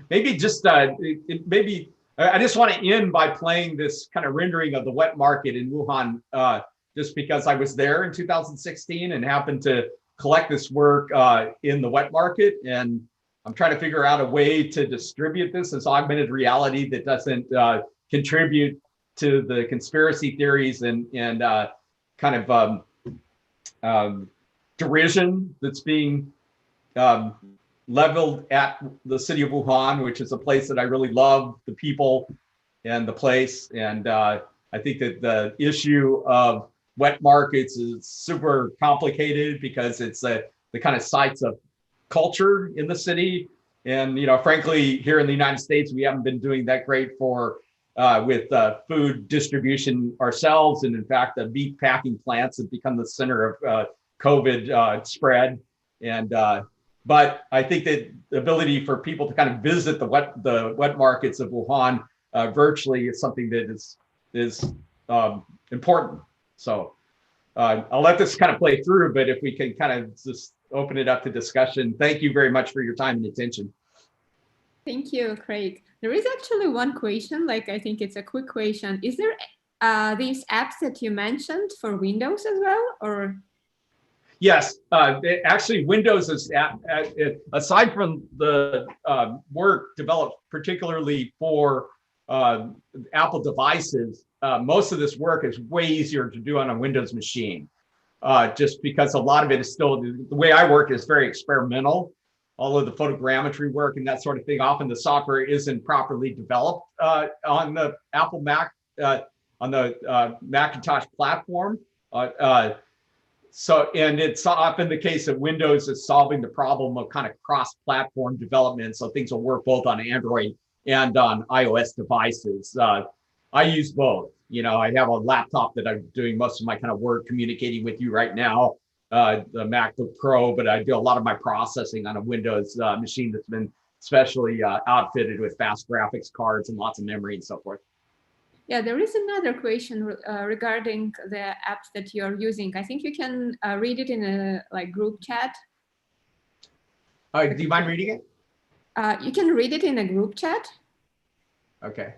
Maybe just maybe I just want to end by playing this kind of rendering of the wet market in Wuhan, just because I was there in 2016 and happened to collect this work in the wet market. And I'm trying to figure out a way to distribute this as augmented reality that doesn't contribute to the conspiracy theories and kind of derision that's being leveled at the city of Wuhan, which is a place that I really love, the people and the place. And I think that the issue of wet markets is super complicated because it's the kind of sites of culture in the city. And, you know, frankly, here in the United States, we haven't been doing that great with food distribution ourselves. And in fact, the meat packing plants have become the center of COVID spread. And but I think that the ability for people to kind of visit the wet markets of Wuhan virtually is something that is important. So I'll let this kind of play through, but if we can kind of just open it up to discussion. Thank you very much for your time and attention. Thank you, Craig. There is actually one question, like I think it's a quick question. Is there these apps that you mentioned for Windows as well, or? Yes, actually Windows is, aside from the work developed particularly for Apple devices, most of this work is way easier to do on a Windows machine, just because a lot of it is still, the way I work is very experimental. All of the photogrammetry work and that sort of thing, often the software isn't properly developed on the Apple Mac, on the Macintosh platform. So, and it's often the case that Windows is solving the problem of kind of cross-platform development. So things will work both on Android and on iOS devices. I use both. You know, I have a laptop that I'm doing most of my kind of work communicating with you right now, the MacBook Pro, but I do a lot of my processing on a Windows machine that's been specially outfitted with fast graphics cards and lots of memory and so forth. Yeah, there is another question regarding the apps that you're using. I think you can read it in a group chat. Do you mind reading it? You can read it in a group chat. Okay.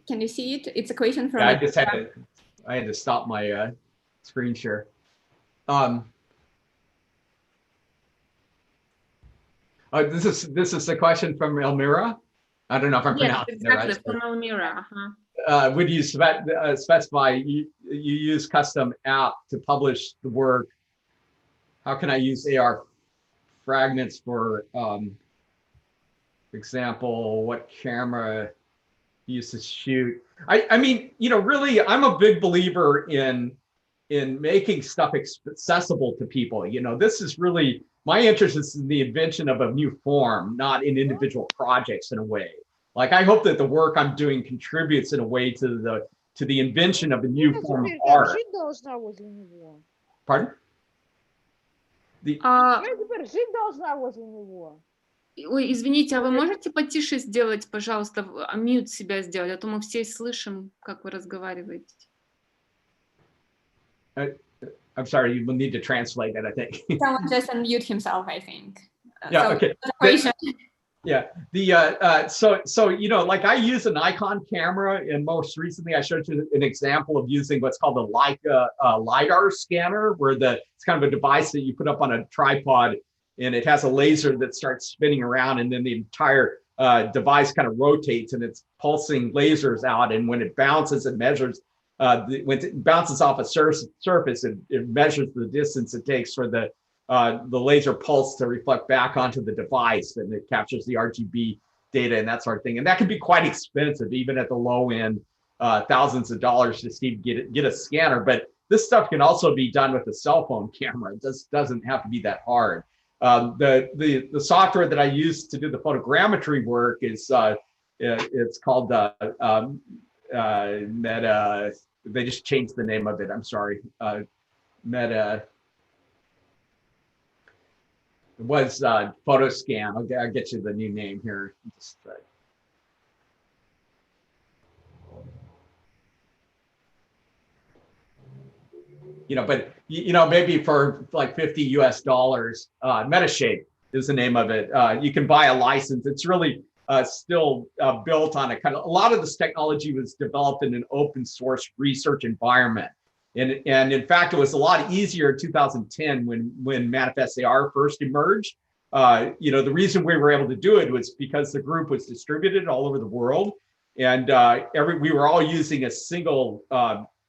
Can you see it? It's a question from. Yeah, I had to stop my screen share. This is the question from Elmira. I don't know if I'm pronouncing it right. Yes, exactly, from Elmira. Would you specify you use custom app to publish the work? How can I use AR fragments for example, what camera you use to shoot? I mean, you know, really, I'm a big believer in making stuff accessible to people. You know, this is really, my interest is in the invention of a new form, not in individual projects in a way. Like, I hope that the work I'm doing contributes in a way to the invention of a new form of art. Pardon? Ой, извините, а вы можете потише сделать, пожалуйста, мьют себя сделать, а то мы все слышим, как вы разговариваете. I'm sorry, you will need to translate that, I think. Someone just unmute himself, I think. Yeah, so okay. Yeah, so you know, like I use a Nikon camera, and most recently I showed you an example of using what's called a Leica LiDAR scanner, where it's kind of a device that you put up on a tripod, and it has a laser that starts spinning around, and then the entire device kind of rotates, and it's pulsing lasers out, and when it bounces, it measures. When it bounces off a surface, it measures the distance it takes for the laser pulse to reflect back onto the device, and it captures the RGB data and that sort of thing. And that can be quite expensive, even at the low end, thousands of dollars just to get a scanner. But this stuff can also be done with a cell phone camera. It just doesn't have to be that hard. The software that I use to do the photogrammetry work is it's called Meta. They just changed the name of it. I'm sorry. Meta. It was PhotoScan. I'll get you the new name here. Just, you know, but you know, maybe for like $50 US, Metashape is the name of it. You can buy a license. It's really still built on a lot of this technology was developed in an open source research environment. And in fact, it was a lot easier in 2010 when Manifest AR first emerged. The reason we were able to do it was because the group was distributed all over the world. And we were all using a single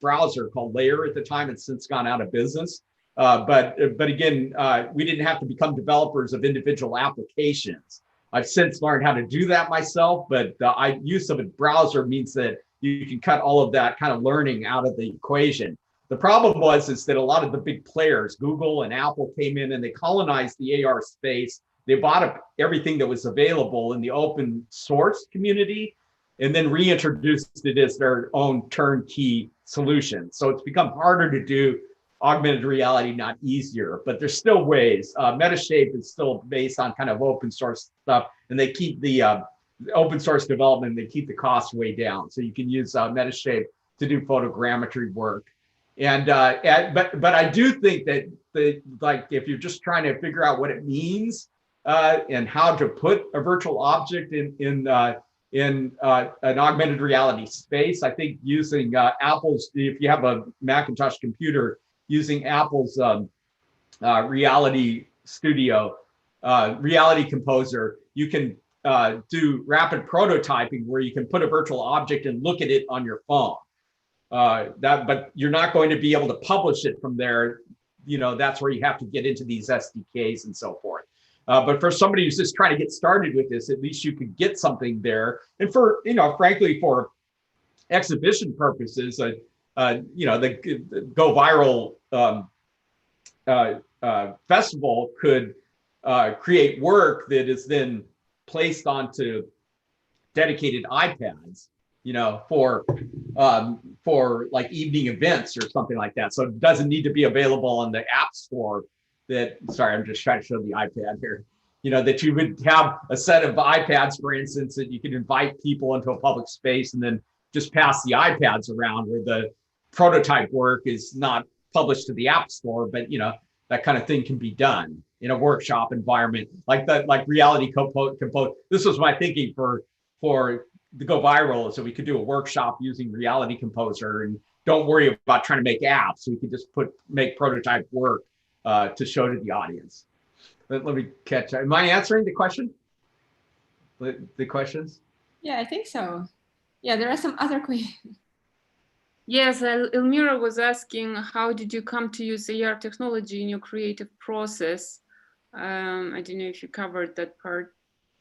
browser called Layer at the time. It's since gone out of business. But again, we didn't have to become developers of individual applications. I've since learned how to do that myself, but the use of a browser means that you can cut all of that kind of learning out of the equation. The problem is that a lot of the big players, Google and Apple, came in and they colonized the AR space. They bought up everything that was available in the open source community and then reintroduced it as their own turnkey solution. So it's become harder to do augmented reality, not easier, but there's still ways. Metashape is still based on kind of open source stuff, and they keep the open source development, they keep the cost way down. So you can use Metashape to do photogrammetry work. And but I do think that like if you're just trying to figure out what it means and how to put a virtual object in an augmented reality space, I think using Apple's, if you have a Macintosh computer, using Apple's Reality Studio, Reality Composer, you can do rapid prototyping where you can put a virtual object and look at it on your phone. But you're not going to be able to publish it from there. That's where you have to get into these SDKs and so forth. But for somebody who's just trying to get started with this, at least you could get something there. And for, frankly, for exhibition purposes, the Go Viral festival could create work that is then placed onto dedicated iPads, for like evening events or something like that. So it doesn't need to be available on the App Store. Sorry, I'm just trying to show the iPad here. That you would have a set of iPads, for instance, that you can invite people into a public space and then just pass the iPads around, where the prototype work is not published to the App Store, but that kind of thing can be done in a workshop environment like Reality Compose. This was my thinking for the Go Viral, so we could do a workshop using Reality Composer and don't worry about trying to make apps. We could just make prototype work to show to the audience. Let me catch. Am I answering the question? The questions? Yeah, I think so. Yeah, there are some other questions. Yes, Elmira was asking, how did you come to use AR technology in your creative process? I don't know if you covered that part.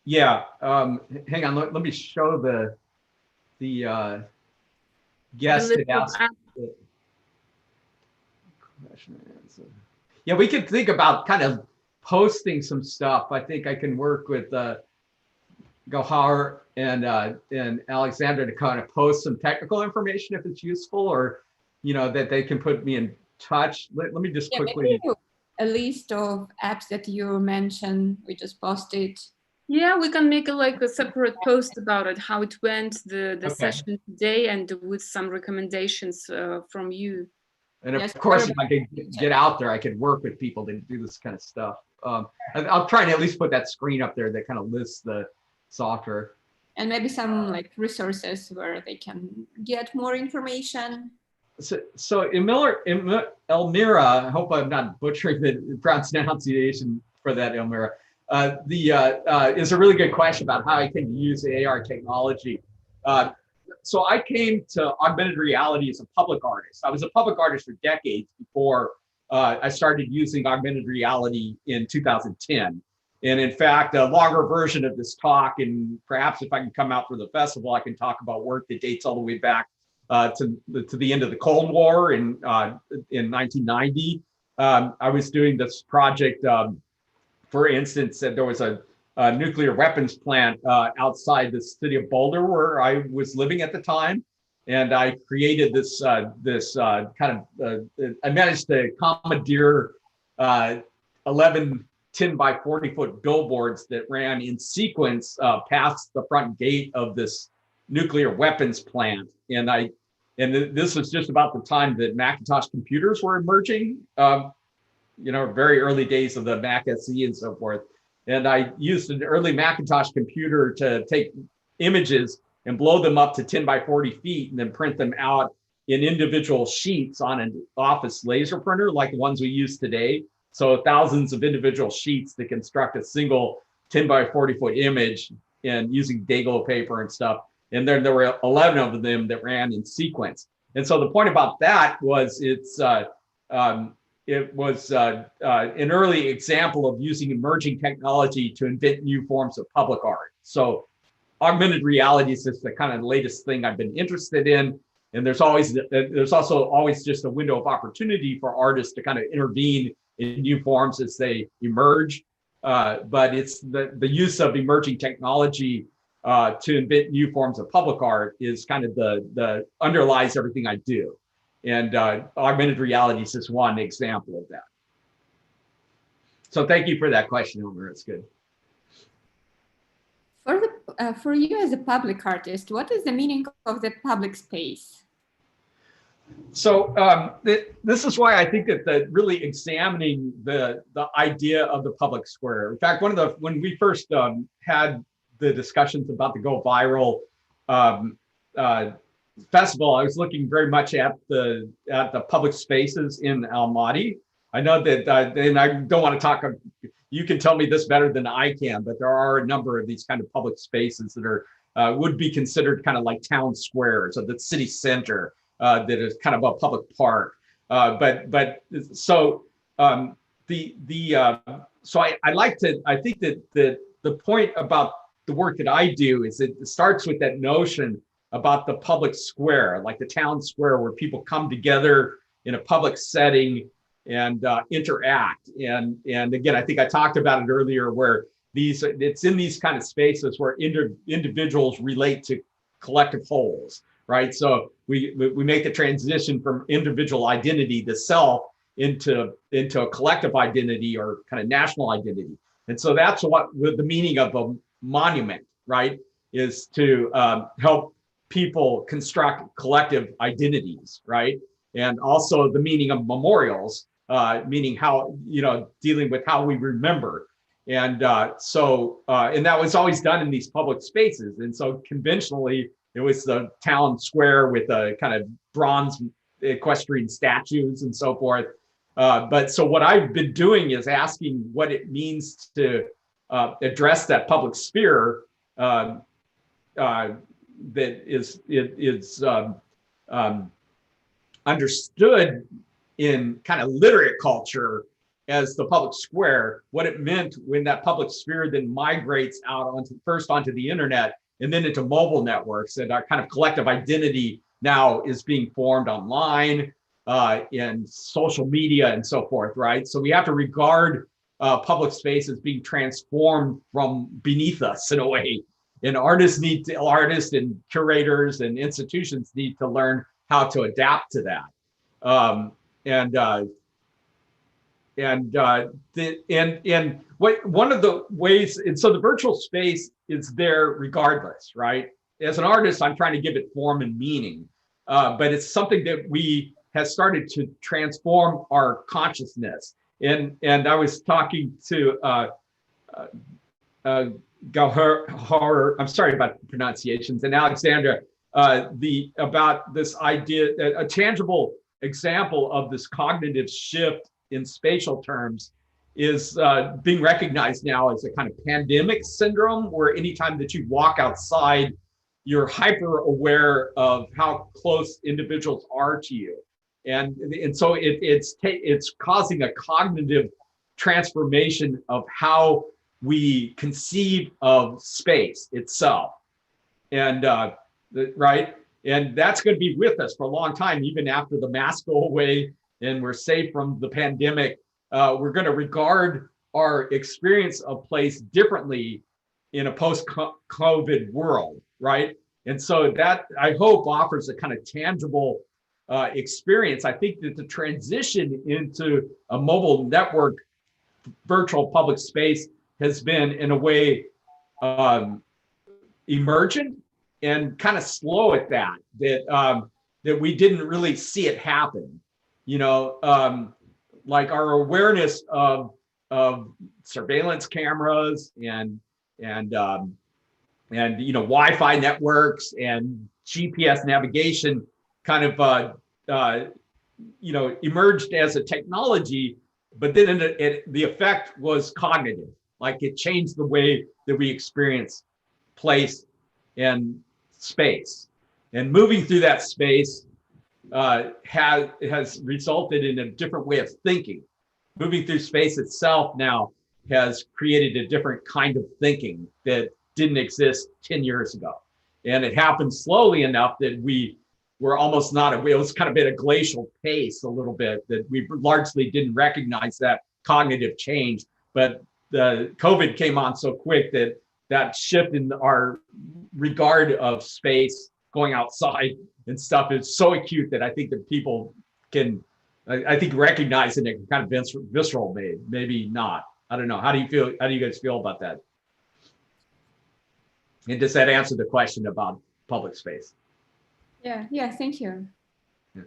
Yeah, hang on. Let me show the guest that asked. Yeah, we could think about kind of posting some stuff. I think I can work with Gahar and Alexander to kind of post some technical information if it's useful, or that they can put me in touch. Let me just quickly. A list of apps that you mentioned, we just posted. Yeah, we can make a separate post about it, how it went, the session today, and with some recommendations from you. And of course, if I could get out there, I could work with people to do this kind of stuff. I'll try and at least put that screen up there that kind of lists the software. And maybe some resources where they can get more information. So Elmira, I hope I'm not butchering the pronunciation for that, Elmira. Is a really good question about how I can use AR technology. So I came to augmented reality as a public artist. I was a public artist for decades before I started using augmented reality in 2010. And in fact, a longer version of this talk, and perhaps if I can come out for the festival, I can talk about work that dates all the way back to the end of the Cold War in 1990. I was doing this project, for instance, there was a nuclear weapons plant outside the city of Boulder where I was living at the time. And I created this I managed to commandeer 11 10 by 40 foot billboards that ran in sequence past the front gate of this nuclear weapons plant. And this was just about the time that Macintosh computers were emerging, very early days of the Mac SE and so forth. And I used an early Macintosh computer to take images and blow them up to 10 by 40 feet and then print them out in individual sheets on an office laser printer like the ones we use today. So thousands of individual sheets to construct a single 10 by 40 foot image and using Dago paper and stuff. And then there were 11 of them that ran in sequence. And so the point about that was it was an early example of using emerging technology to invent new forms of public art. So augmented reality is just the kind of latest thing I've been interested in. And there's also always just a window of opportunity for artists to kind of intervene in new forms as they emerge. But it's the use of emerging technology to invent new forms of public art is kind of the underlies everything I do. And augmented reality is just one example of that. So thank you for that question, Elmer. It's good. For you as a public artist, what is the meaning of the public space? So this is why I think that really examining the idea of the public square. In fact, when we first had the discussions about the Go Viral festival, I was looking very much at the public spaces in Almaty. I know that, and I don't want to talk. You can tell me this better than I can, but there are a number of these kind of public spaces that are would be considered kind of like town squares or the city center that is kind of a public park. I think that the point about the work that I do is it starts with that notion about the public square, like the town square where people come together in a public setting and interact. And again, I think I talked about it earlier where it's in these kind of spaces where individuals relate to collective wholes, right? So we make the transition from individual identity to self into a collective identity or kind of national identity. And so that's what the meaning of a monument, right, is to help people construct collective identities, right? And also the meaning of memorials, meaning how, dealing with how we remember. And and that was always done in these public spaces. And so conventionally, it was the town square with a kind of bronze equestrian statues and so forth. But so what I've been doing is asking what it means to address that public sphere that is understood in kind of literate culture as the public square, what it meant when that public sphere then migrates out onto the internet and then into mobile networks, and our kind of collective identity now is being formed online, in social media and so forth, right? So we have to regard public space as being transformed from beneath us in a way. And artists and curators and institutions need to learn how to adapt to that. One of the ways, and so the virtual space is there regardless, right? As an artist, I'm trying to give it form and meaning, but it's something that we have started to transform our consciousness. And I was talking to Gauhar, I'm sorry about the pronunciations, and Alexandra, about this idea, a tangible example of this cognitive shift in spatial terms is being recognized now as a kind of pandemic syndrome, where anytime that you walk outside, you're hyper aware of how close individuals are to you. And so it's causing a cognitive transformation of how we conceive of space itself. And right, and that's going to be with us for a long time, even after the masks go away and we're safe from the pandemic. We're going to regard our experience of place differently in a post-COVID world, right? And so that, I hope, offers a kind of tangible experience. I think that the transition into a mobile network virtual public space has been, in a way, emergent and kind of slow at that we didn't really see it happen. Like our awareness of surveillance cameras and Wi-Fi networks and GPS navigation kind of emerged as a technology, but then the effect was cognitive. Like it changed the way that we experience place and space, and moving through that space has resulted in a different way of thinking. Moving through space itself now has created a different kind of thinking that didn't exist 10 years ago. And it happened slowly enough that we were almost not, it was kind of at a glacial pace a little bit, that we largely didn't recognize that cognitive change. But the COVID came on so quick that that shift in our regard of space, going outside and stuff is so acute that I think that people can, I think, recognize it in a kind of visceral way, maybe not. I don't know. How do you feel? How do you guys feel about that? And does that answer the question about public space? Yeah, thank you. Yeah.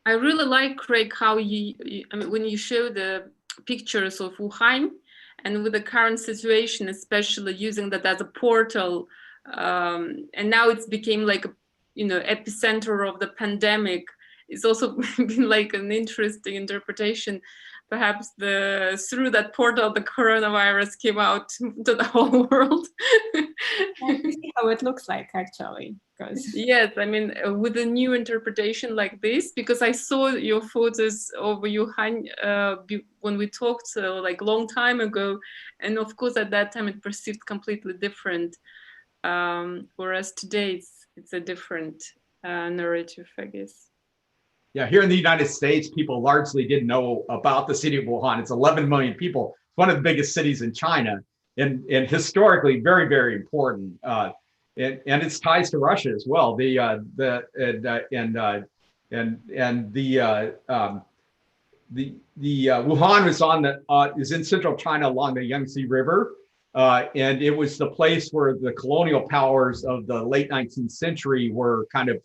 I really like, Craig, how when you show the pictures of Wuhan and with the current situation, especially using that as a portal, and now it's became like, epicenter of the pandemic. It's also been like an interesting interpretation. Perhaps through that portal, the coronavirus came out to the whole world. See how it looks like, actually. Yes, I mean, with a new interpretation like this, because I saw your photos of Wuhan when we talked like long time ago, and of course at that time it perceived completely different, whereas today it's a different narrative, I guess. Yeah, here in the United States, people largely didn't know about the city of Wuhan. It's 11 million people. It's one of the biggest cities in China, and historically very, very important. And its ties to Russia as well. Wuhan was is in central China along the Yangtze River, and it was the place where the colonial powers of the late 19th century were kind of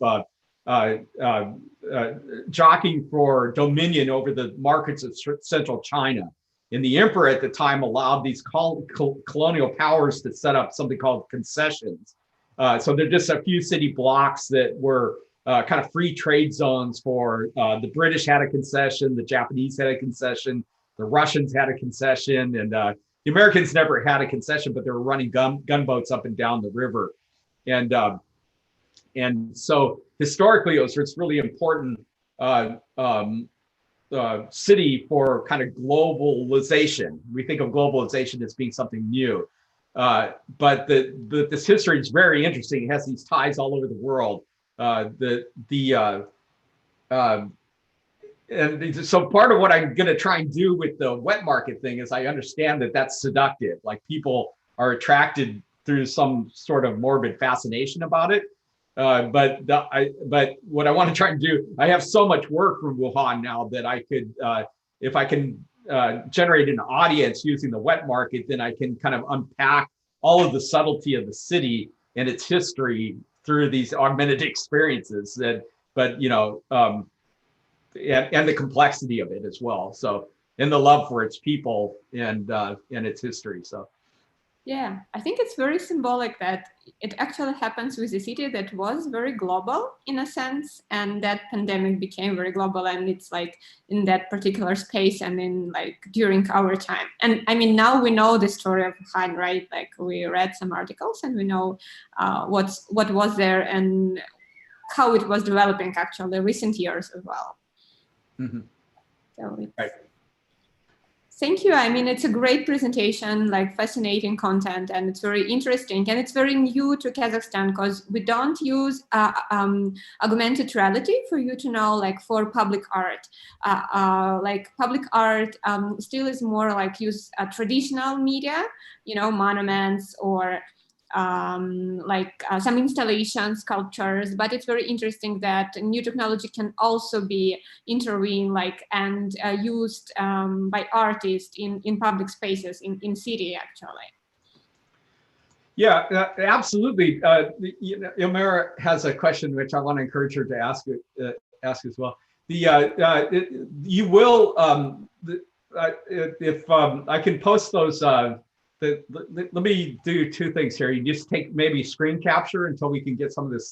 jockeying for dominion over the markets of central China. And the emperor at the time allowed these colonial powers to set up something called concessions. So there are just a few city blocks that were kind of free trade zones for the British had a concession, the Japanese had a concession, the Russians had a concession, and the Americans never had a concession, but they were running gunboats up and down the river. And so historically, it was this really important city for kind of globalization. We think of globalization as being something new. But this history is very interesting. It has these ties all over the world. And so part of what I'm going to try and do with the wet market thing is I understand that that's seductive. Like people are attracted through some sort of morbid fascination about it. But what I want to try and do, I have so much work from Wuhan now that I could, if I can generate an audience using the wet market, then I can kind of unpack all of the subtlety of the city and its history through these augmented experiences. And the complexity of it as well. So, and the love for its people and its history. So. Yeah, I think it's very symbolic that it actually happens with a city that was very global in a sense, and that pandemic became very global, and it's like in that particular space and in like during our time. And I mean, now we know the story of Wuhan, right? Like we read some articles and we know what was there and how it was developing actually in recent years as well. Mm-hmm. So it's, right. Thank you. I mean, it's a great presentation, like fascinating content, and it's very interesting. And it's very new to Kazakhstan because we don't use augmented reality for you to know, like for public art. Like public art still is more like use traditional media, monuments or some installations, sculptures, but it's very interesting that new technology can also be intervened and used by artists in public spaces in city actually. Yeah, absolutely. Ilmera has a question which I want to encourage her to ask as well. You will if I can post those, let me do two things here. You just take maybe screen capture until we can get some of this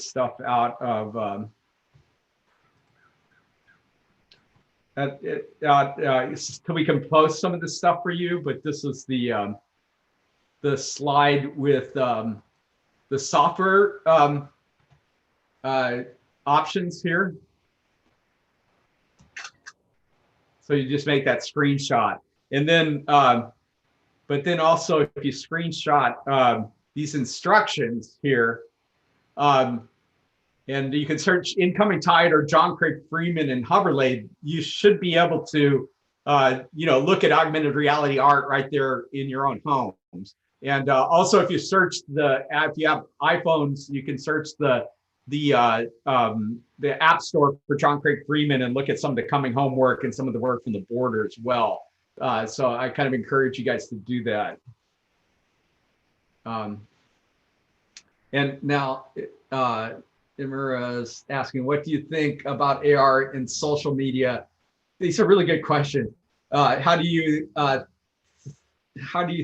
stuff out of. So we can post some of this stuff for you, but this is the slide with the software options here. So you just make that screenshot, and then, but then also if you screenshot these instructions here, and you can search incoming tide or John Craigie Frimane and Hoverlade, you should be able to, look at augmented reality art right there in your own homes. And also, if you search if you have iPhones, you can search the App Store for John Craigie Frimane and look at some of the coming home work and some of the work from the border as well. So I kind of encourage you guys to do that. And now, Imara's asking, what do you think about AR in social media? These are really good questions. How do you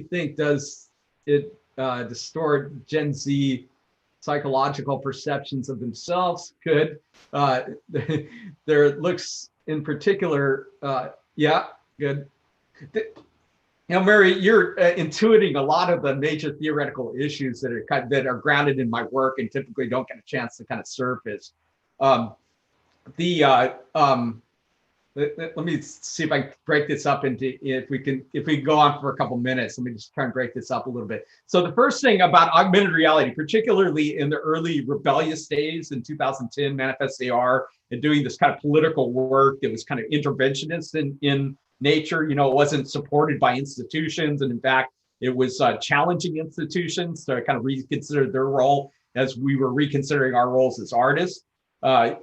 think does it distort Gen Z psychological perceptions of themselves? Good. There looks in particular, yeah, good. Mary, you're intuiting a lot of the major theoretical issues that are grounded in my work and typically don't get a chance to kind of surface. Let me see if I can break this up into, if we can go on for a couple minutes, let me just try and break this up a little bit. So the first thing about augmented reality, particularly in the early rebellious days in 2010, Manifest AR, and doing this kind of political work that was kind of interventionist in nature, it wasn't supported by institutions. And in fact, it was challenging institutions to kind of reconsider their role as we were reconsidering our roles as artists, but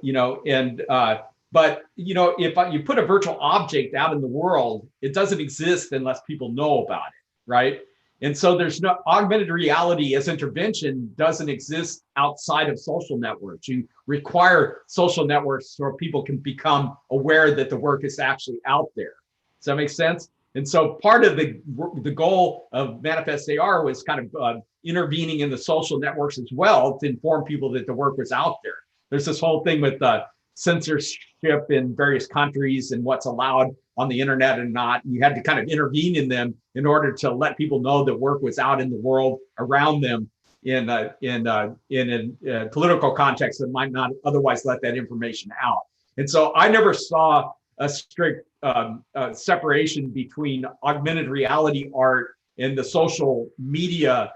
if you put a virtual object out in the world, it doesn't exist unless people know about it, right? And so there's no augmented reality as intervention doesn't exist outside of social networks. You require social networks so people can become aware that the work is actually out there. Does that make sense? And so part of the goal of Manifest AR was kind of intervening in the social networks as well to inform people that the work was out there. There's this whole thing with censorship in various countries and what's allowed on the internet and not. You had to kind of intervene in them in order to let people know that work was out in the world around them in a political context that might not otherwise let that information out. And so I never saw a strict separation between augmented reality art and the social media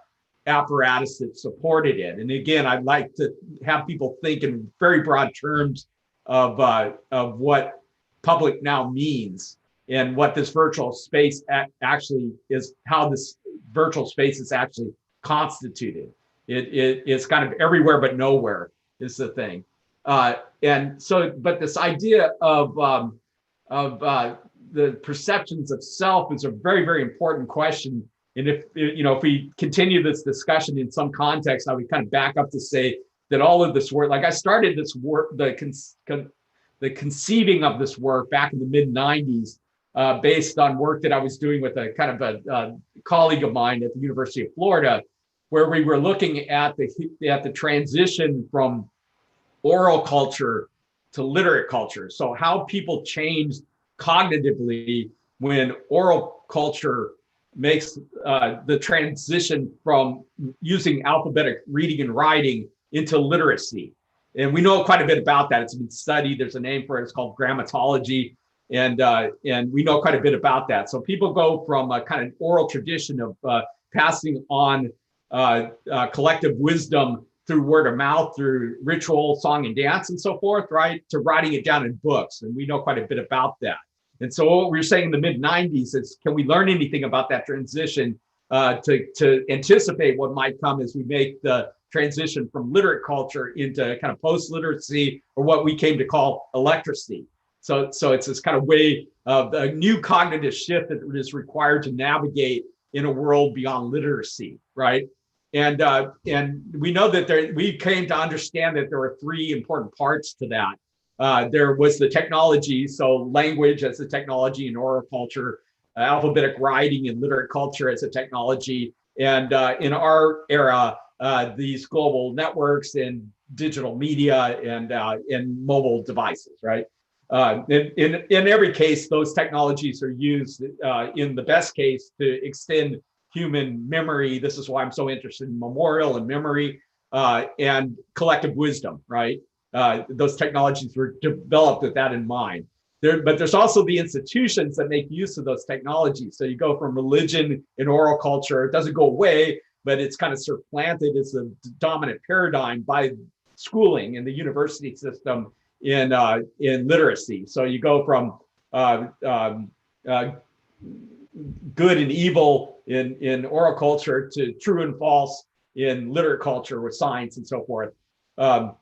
apparatus that supported it. And again, I'd like to have people think in very broad terms of what public now means and what this virtual space actually is, how this virtual space is actually constituted. It's kind of everywhere but nowhere is the thing. And so, but this idea of the perceptions of self is a very, very important question. And if we continue this discussion in some context, I would kind of back up to say that all of this work, like I started this work, the conceiving of this work back in the mid-90s, based on work that I was doing with a kind of a colleague of mine at the University of Florida, where we were looking at the transition from oral culture to literate culture. So how people changed cognitively when oral culture makes the transition from using alphabetic reading and writing into literacy. And we know quite a bit about that. It's been studied. There's a name for it. It's called grammatology. And we know quite a bit about that. So people go from a kind of oral tradition of passing on collective wisdom through word of mouth, through ritual, song and dance and so forth, right, to writing it down in books. And we know quite a bit about that. And so what we were saying in the mid-90s is, can we learn anything about that transition to anticipate what might come as we make the transition from literate culture into kind of post-literacy, or what we came to call electricity. So it's this kind of way of a new cognitive shift that is required to navigate in a world beyond literacy, right? And we know that we came to understand that there are three important parts to that. there was the technology, so language as a technology in oral culture, alphabetic writing and literate culture as a technology. And in our era, these global networks and digital media and mobile devices, right? In every case, those technologies are used in the best case to extend human memory. This is why I'm so interested in memorial and memory and collective wisdom, right? Those technologies were developed with that in mind. But there's also the institutions that make use of those technologies. So you go from religion in oral culture, it doesn't go away, but it's kind of supplanted as a dominant paradigm by schooling in the university system in literacy. So you go from good and evil in oral culture to true and false in literate culture with science and so forth. So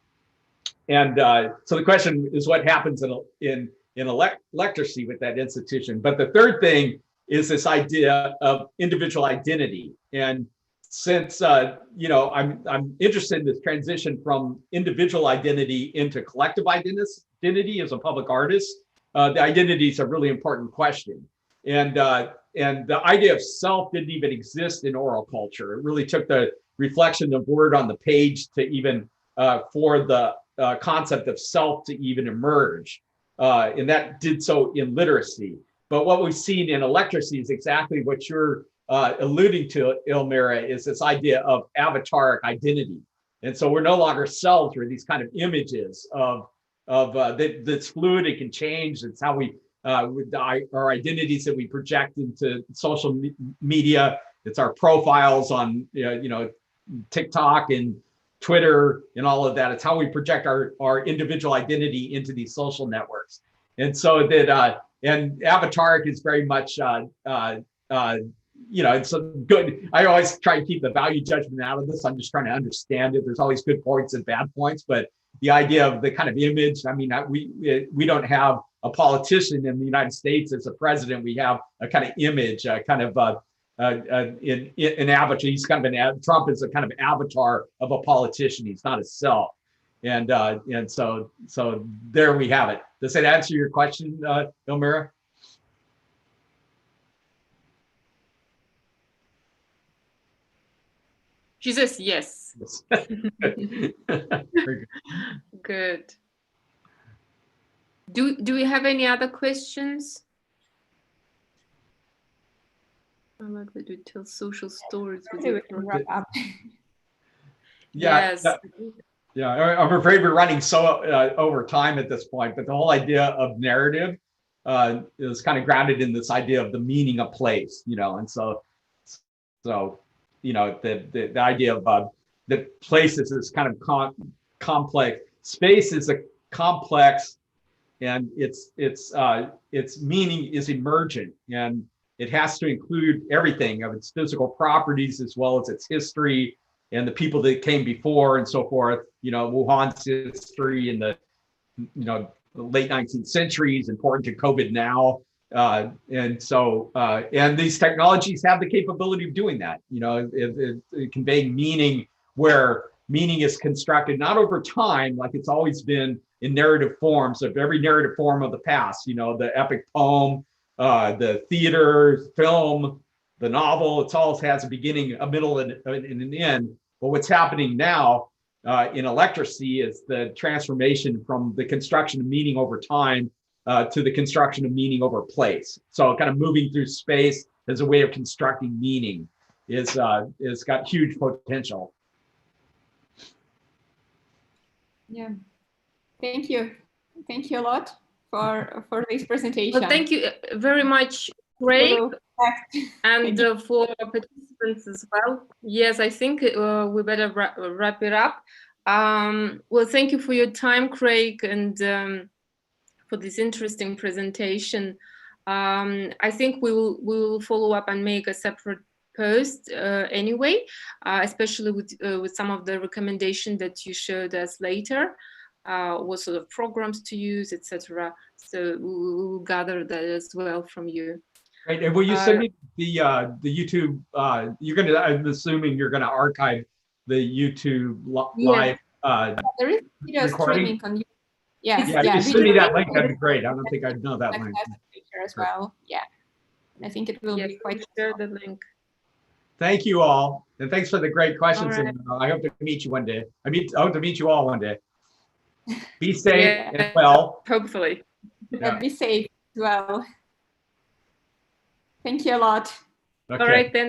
the question is what happens in electricity with that institution. But the third thing is this idea of individual identity. And since I'm interested in this transition from individual identity into collective identity as a public artist, the identity is a really important question. And the idea of self didn't even exist in oral culture. It really took the reflection of word on the page to even for the concept of self to even emerge. And that did so in literacy. But what we've seen in electricity is exactly what you're alluding to, Elmira, is this idea of avataric identity. And so we're no longer selves, we're these kind of images of that's fluid, it can change. It's how we our identities that we project into social media. It's our profiles on TikTok and Twitter and all of that. It's how we project our individual identity into these social networks. And so that and avataric is very much it's a good. I always try to keep the value judgment out of this. I'm just trying to understand it. There's always good points and bad points, but the idea of the kind of image. I mean, we don't have a politician in the United States as a president. We have a kind of image, kind of an avatar. He's kind of Trump is a kind of avatar of a politician. He's not a self, and so there we have it. Does that answer your question, Elmira? She says yes. Very good. Good. Do we have any other questions? I like that you tell social stories. Wrap up. Yes. Yeah, I'm afraid we're running so over time at this point, but the whole idea of narrative is kind of grounded in this idea of the meaning of place, and so the idea of the place is this kind of complex. Space is a complex, and its meaning is emergent, and it has to include everything of its physical properties as well as its history and the people that came before and so forth. Wuhan's history in the late 19th century is important to COVID now. And these technologies have the capability of doing that, conveying meaning where meaning is constructed, not over time, like it's always been in narrative forms of every narrative form of the past, the epic poem, the theater, film, the novel. It all has a beginning, a middle, and an end. But what's happening now in electricity is the transformation from the construction of meaning over time to the construction of meaning over place. So kind of moving through space as a way of constructing meaning is got huge potential. Yeah, thank you a lot for this presentation. Well, thank you very much, Craig, and for participants as well. Yes, I think we better wrap it up. Well, thank you for your time, Craig, and for this interesting presentation. I think we will follow up and make a separate post anyway, especially with some of the recommendations that you showed us later, what sort of programs to use, etc. So we will gather that as well from you. Right, and will you send me the YouTube? I'm assuming you're gonna archive the YouTube live there is video recording? streaming on YouTube. Yes, Yeah, if you send me that link, that'd be great. I don't think I'd know that link. As well. Yeah, I think it will be quite. Share the link. Thank you all, and thanks for the great questions. Right. And I hope to meet you one day. I hope to meet you all one day. Be safe and well. Hopefully. Yeah. Be safe as well. Thank you a lot. Okay. All right then.